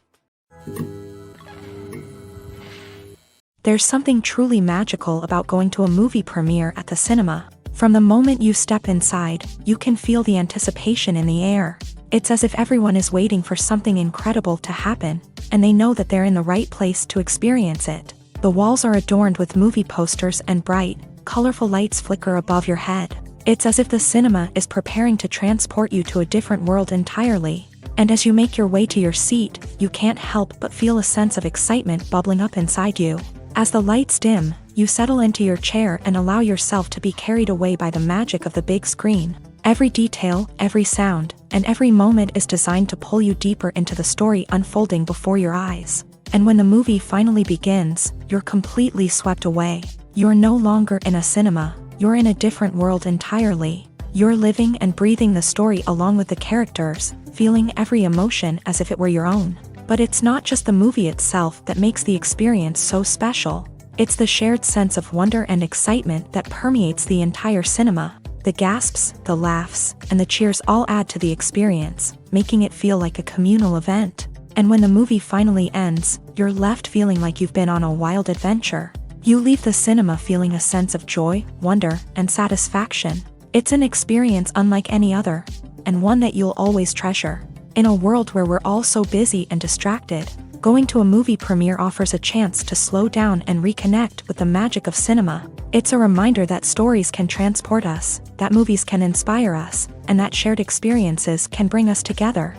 There's something truly magical about going to a movie premiere at the cinema. From the moment you step inside, you can feel the anticipation in the air. It's as if everyone is waiting for something incredible to happen, and they know that they're in the right place to experience it. The walls are adorned with movie posters and bright, colorful lights flicker above your head. It's as if the cinema is preparing to transport you to a different world entirely. And as you make your way to your seat, you can't help but feel a sense of excitement bubbling up inside you. As the lights dim, you settle into your chair and allow yourself to be carried away by the magic of the big screen. Every detail, every sound, and every moment is designed to pull you deeper into the story unfolding before your eyes. And when the movie finally begins, you're completely swept away. You're no longer in a cinema, you're in a different world entirely. You're living and breathing the story along with the characters, feeling every emotion as if it were your own. But it's not just the movie itself that makes the experience so special. It's the shared sense of wonder and excitement that permeates the entire cinema. The gasps, the laughs, and the cheers all add to the experience, making it feel like a communal event. And when the movie finally ends, you're left feeling like you've been on a wild adventure. You leave the cinema feeling a sense of joy, wonder, and satisfaction. It's an experience unlike any other, and one that you'll always treasure. In a world where we're all so busy and distracted, going to a movie premiere offers a chance to slow down and reconnect with the magic of cinema. It's a reminder that stories can transport us, that movies can inspire us, and that shared experiences can bring us together.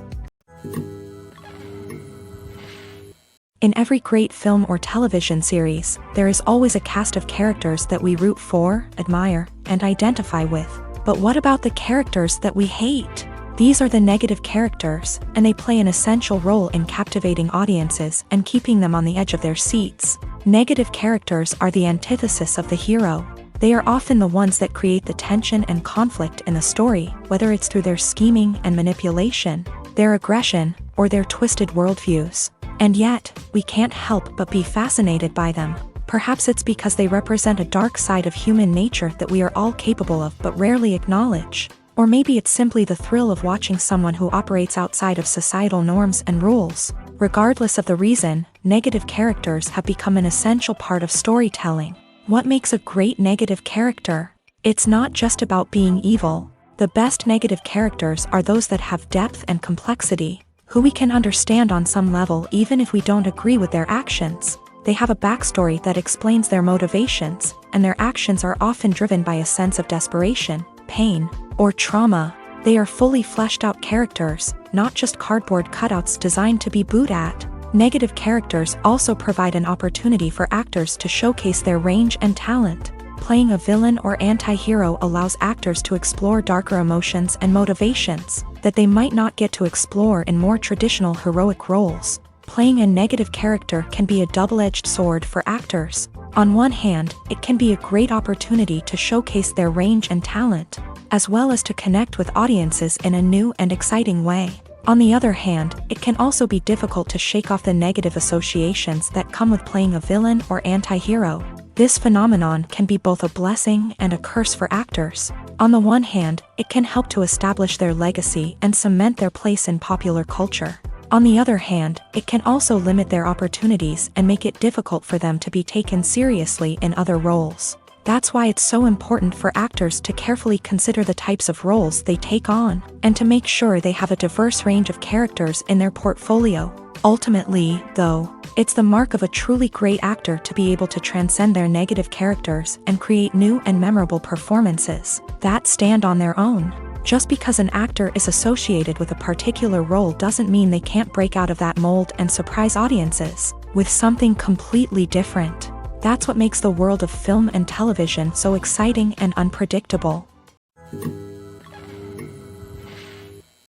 In every great film or television series, there is always a cast of characters that we root for, admire, and identify with. But what about the characters that we hate? These are the negative characters, and they play an essential role in captivating audiences and keeping them on the edge of their seats. Negative characters are the antithesis of the hero. They are often the ones that create the tension and conflict in the story, whether it's through their scheming and manipulation, their aggression, or their twisted worldviews. And yet, we can't help but be fascinated by them. Perhaps it's because they represent a dark side of human nature that we are all capable of but rarely acknowledge. Or maybe it's simply the thrill of watching someone who operates outside of societal norms and rules. Regardless of the reason, negative characters have become an essential part of storytelling. What makes a great negative character? It's not just about being evil. The best negative characters are those that have depth and complexity, who we can understand on some level even if we don't agree with their actions. They have a backstory that explains their motivations, and their actions are often driven by a sense of desperation, pain, or trauma. They are fully fleshed out characters, not just cardboard cutouts designed to be booed at. Negative characters also provide an opportunity for actors to showcase their range and talent. Playing a villain or anti-hero allows actors to explore darker emotions and motivations that they might not get to explore in more traditional heroic roles. Playing a negative character can be a double-edged sword for actors. On one hand, it can be a great opportunity to showcase their range and talent, as well as to connect with audiences in a new and exciting way. On the other hand, it can also be difficult to shake off the negative associations that come with playing a villain or anti-hero. This phenomenon can be both a blessing and a curse for actors. On the one hand, it can help to establish their legacy and cement their place in popular culture. On the other hand, it can also limit their opportunities and make it difficult for them to be taken seriously in other roles. That's why it's so important for actors to carefully consider the types of roles they take on, and to make sure they have a diverse range of characters in their portfolio. Ultimately, though, it's the mark of a truly great actor to be able to transcend their negative characters and create new and memorable performances that stand on their own. Just because an actor is associated with a particular role doesn't mean they can't break out of that mold and surprise audiences with something completely different. That's what makes the world of film and television so exciting and unpredictable.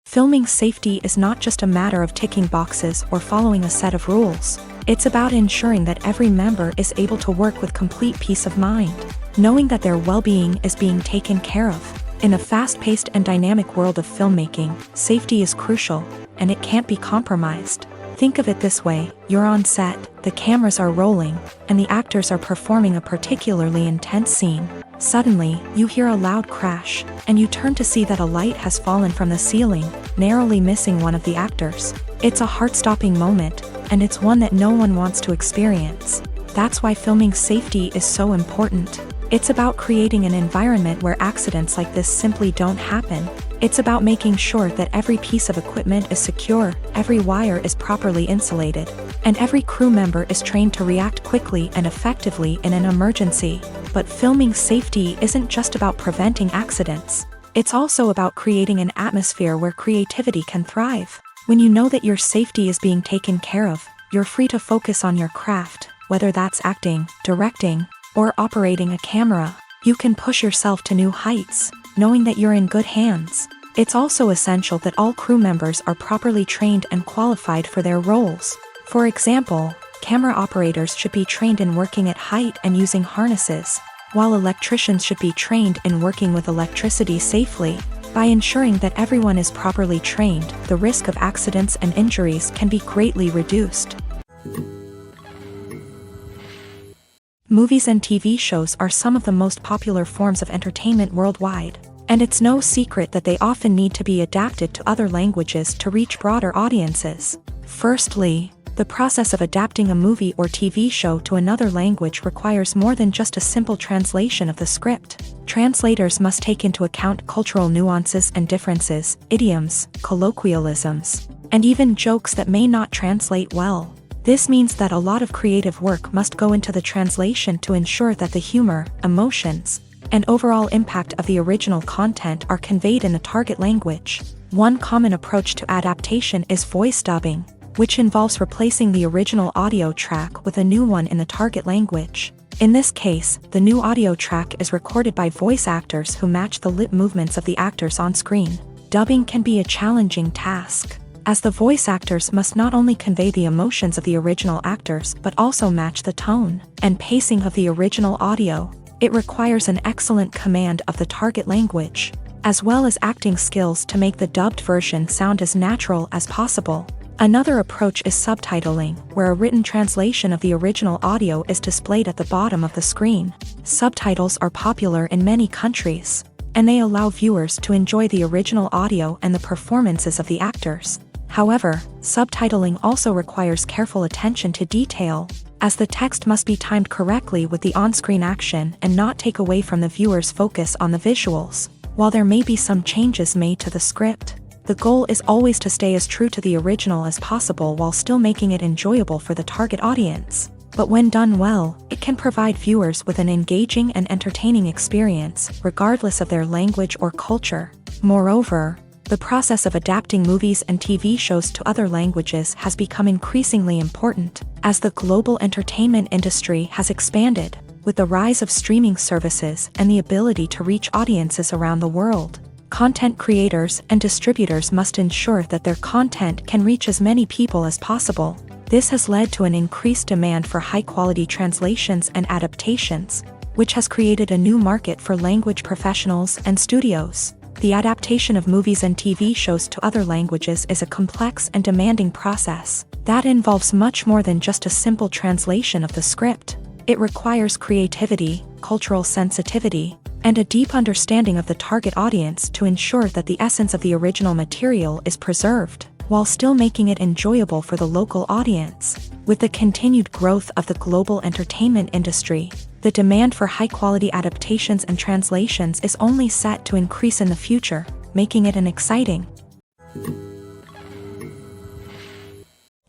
Filming safety is not just a matter of ticking boxes or following a set of rules. It's about ensuring that every member is able to work with complete peace of mind, knowing that their well-being is being taken care of. In a fast-paced and dynamic world of filmmaking, safety is crucial, and it can't be compromised. Think of it this way: you're on set, the cameras are rolling, and the actors are performing a particularly intense scene. Suddenly, you hear a loud crash, and you turn to see that a light has fallen from the ceiling, narrowly missing one of the actors. It's a heart-stopping moment, and it's one that no one wants to experience. That's why filming safety is so important. It's about creating an environment where accidents like this simply don't happen. It's about making sure that every piece of equipment is secure, every wire is properly insulated, and every crew member is trained to react quickly and effectively in an emergency. But filming safety isn't just about preventing accidents. It's also about creating an atmosphere where creativity can thrive. When you know that your safety is being taken care of, you're free to focus on your craft, whether that's acting, directing, or operating a camera. You can push yourself to new heights, knowing that you're in good hands. It's also essential that all crew members are properly trained and qualified for their roles. For example, camera operators should be trained in working at height and using harnesses, while electricians should be trained in working with electricity safely. By ensuring that everyone is properly trained, the risk of accidents and injuries can be greatly reduced. Movies and TV shows are some of the most popular forms of entertainment worldwide, and it's no secret that they often need to be adapted to other languages to reach broader audiences. Firstly, The process of adapting a movie or TV show to another language requires more than just a simple translation of the script. Translators must take into account cultural nuances and differences, idioms, colloquialisms, and even jokes that may not translate well. This means that a lot of creative work must go into the translation to ensure that the humor, emotions, and overall impact of the original content are conveyed in the target language. One common approach to adaptation is voice dubbing, which involves replacing the original audio track with a new one in the target language. In this case, the new audio track is recorded by voice actors who match the lip movements of the actors on screen. Dubbing can be a challenging task, as the voice actors must not only convey the emotions of the original actors but also match the tone and pacing of the original audio. It requires an excellent command of the target language, as well as acting skills to make the dubbed version sound as natural as possible. Another approach is subtitling, where a written translation of the original audio is displayed at the bottom of the screen. Subtitles are popular in many countries, and they allow viewers to enjoy the original audio and the performances of the actors. However, subtitling also requires careful attention to detail, as the text must be timed correctly with the on-screen action and not take away from the viewer's focus on the visuals. While there may be some changes made to the script, the goal is always to stay as true to the original as possible while still making it enjoyable for the target audience. But when done well, it can provide viewers with an engaging and entertaining experience, regardless of their language or culture. Moreover, the process of adapting movies and TV shows to other languages has become increasingly important, as the global entertainment industry has expanded, with the rise of streaming services and the ability to reach audiences around the world. Content creators and distributors must ensure that their content can reach as many people as possible. This has led to an increased demand for high-quality translations and adaptations, which has created a new market for language professionals and studios. The adaptation of movies and TV shows to other languages is a complex and demanding process that involves much more than just a simple translation of the script. It requires creativity, cultural sensitivity, and a deep understanding of the target audience to ensure that the essence of the original material is preserved, while still making it enjoyable for the local audience. With the continued growth of the global entertainment industry, the demand for high-quality adaptations and translations is only set to increase in the future, making it an exciting.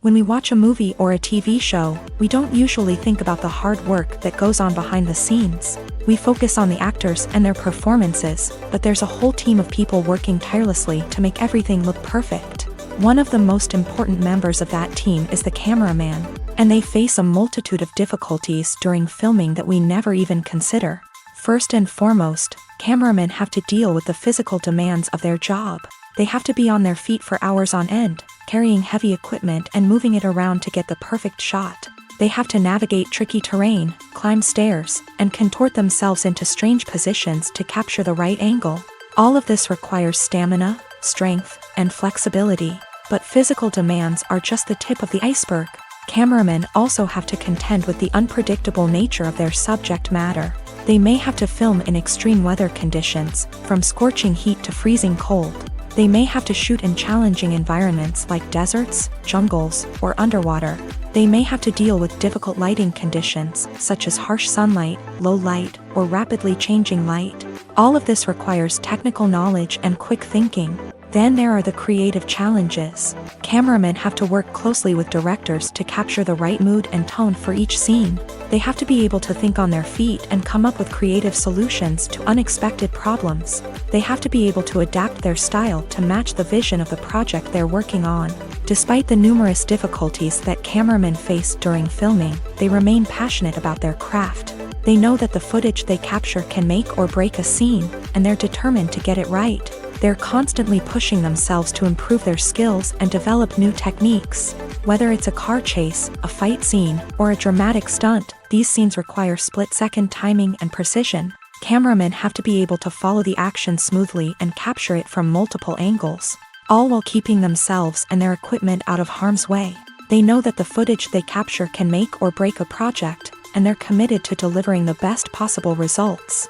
When we watch a movie or a TV show, we don't usually think about the hard work that goes on behind the scenes. We focus on the actors and their performances, but there's a whole team of people working tirelessly to make everything look perfect. One of the most important members of that team is the cameraman, and they face a multitude of difficulties during filming that we never even consider. First and foremost, cameramen have to deal with the physical demands of their job. They have to be on their feet for hours on end, carrying heavy equipment and moving it around to get the perfect shot. They have to navigate tricky terrain, climb stairs, and contort themselves into strange positions to capture the right angle. All of this requires stamina, strength, and flexibility. But physical demands are just the tip of the iceberg. Cameramen also have to contend with the unpredictable nature of their subject matter. They may have to film in extreme weather conditions, from scorching heat to freezing cold. They may have to shoot in challenging environments like deserts, jungles, or underwater. They may have to deal with difficult lighting conditions, such as harsh sunlight, low light, or rapidly changing light. All of this requires technical knowledge and quick thinking. Then there are the creative challenges. Cameramen have to work closely with directors to capture the right mood and tone for each scene. They have to be able to think on their feet and come up with creative solutions to unexpected problems. They have to be able to adapt their style to match the vision of the project they're working on. Despite the numerous difficulties that cameramen face during filming, they remain passionate about their craft. They know that the footage they capture can make or break a scene, and they're determined to get it right. They're constantly pushing themselves to improve their skills and develop new techniques. Whether it's a car chase, a fight scene, or a dramatic stunt, these scenes require split-second timing and precision. Cameramen have to be able to follow the action smoothly and capture it from multiple angles, all while keeping themselves and their equipment out of harm's way. They know that the footage they capture can make or break a project, and they're committed to delivering the best possible results.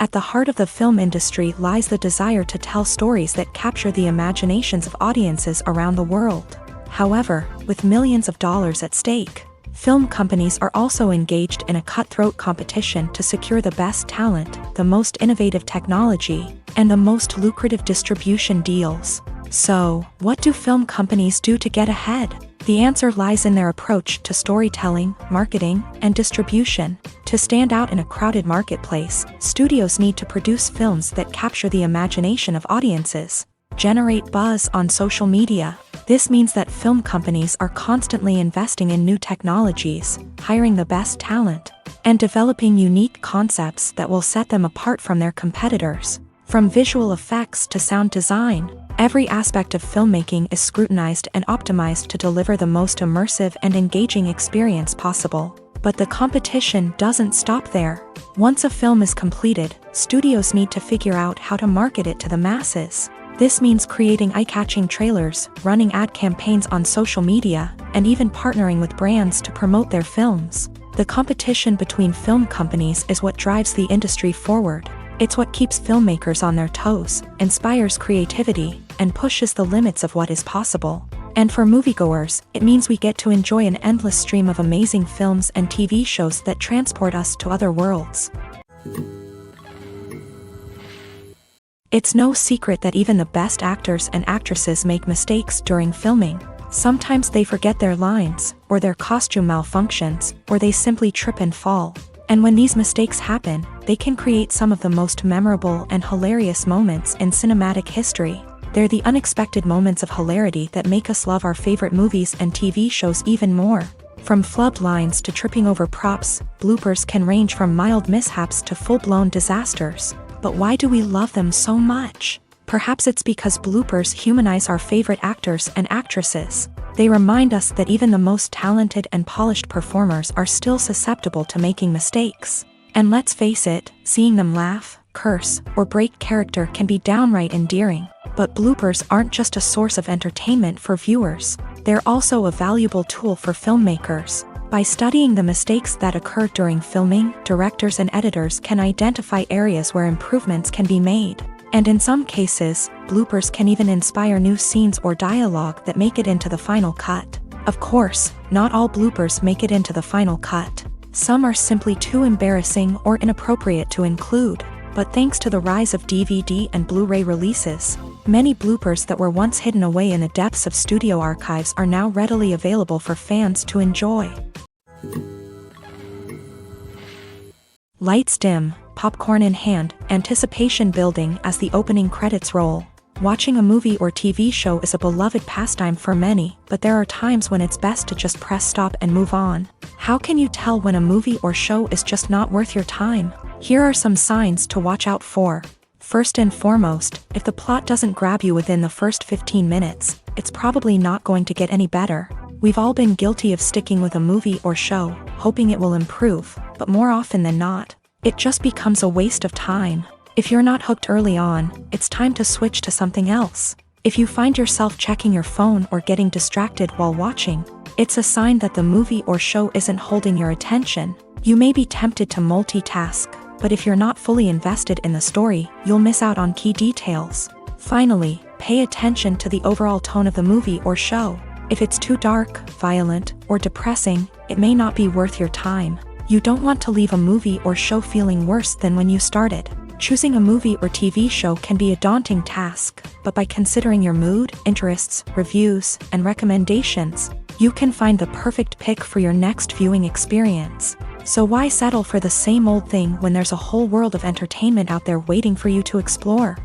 At the heart of the film industry lies the desire to tell stories that capture the imaginations of audiences around the world. However, with millions of dollars at stake, film companies are also engaged in a cutthroat competition to secure the best talent, the most innovative technology, and the most lucrative distribution deals. So, what do film companies do to get ahead? The answer lies in their approach to storytelling, marketing, and distribution. To stand out in a crowded marketplace, studios need to produce films that capture the imagination of audiences, generate buzz on social media. This means that film companies are constantly investing in new technologies, hiring the best talent, and developing unique concepts that will set them apart from their competitors. From visual effects to sound design, every aspect of filmmaking is scrutinized and optimized to deliver the most immersive and engaging experience possible. But the competition doesn't stop there. Once a film is completed, studios need to figure out how to market it to the masses. This means creating eye-catching trailers, running ad campaigns on social media, and even partnering with brands to promote their films. The competition between film companies is what drives the industry forward. It's what keeps filmmakers on their toes, inspires creativity, and pushes the limits of what is possible. And for moviegoers, it means we get to enjoy an endless stream of amazing films and TV shows that transport us to other worlds. It's no secret that even the best actors and actresses make mistakes during filming. Sometimes they forget their lines, or their costume malfunctions, or they simply trip and fall. And when these mistakes happen, they can create some of the most memorable and hilarious moments in cinematic history. They're the unexpected moments of hilarity that make us love our favorite movies and TV shows even more. From flubbed lines to tripping over props, bloopers can range from mild mishaps to full-blown disasters. But why do we love them so much? Perhaps it's because bloopers humanize our favorite actors and actresses. They remind us that even the most talented and polished performers are still susceptible to making mistakes. And let's face it, seeing them laugh, curse, or break character can be downright endearing. But bloopers aren't just a source of entertainment for viewers. They're also a valuable tool for filmmakers. By studying the mistakes that occur during filming, directors and editors can identify areas where improvements can be made. And in some cases, bloopers can even inspire new scenes or dialogue that make it into the final cut. Of course, not all bloopers make it into the final cut. Some are simply too embarrassing or inappropriate to include. But thanks to the rise of DVD and Blu-ray releases, many bloopers that were once hidden away in the depths of studio archives are now readily available for fans to enjoy. Lights dim, popcorn in hand, anticipation building as the opening credits roll. Watching a movie or TV show is a beloved pastime for many, but there are times when it's best to just press stop and move on. How can you tell when a movie or show is just not worth your time? Here are some signs to watch out for. First and foremost, if the plot doesn't grab you within the first 15 minutes, it's probably not going to get any better. We've all been guilty of sticking with a movie or show, hoping it will improve, but more often than not, it just becomes a waste of time. If you're not hooked early on, it's time to switch to something else. If you find yourself checking your phone or getting distracted while watching, it's a sign that the movie or show isn't holding your attention. You may be tempted to multitask, but if you're not fully invested in the story, you'll miss out on key details. Finally, pay attention to the overall tone of the movie or show. If it's too dark, violent, or depressing, it may not be worth your time. You don't want to leave a movie or show feeling worse than when you started. Choosing a movie or TV show can be a daunting task, but by considering your mood, interests, reviews, and recommendations, you can find the perfect pick for your next viewing experience. So why settle for the same old thing when there's a whole world of entertainment out there waiting for you to explore?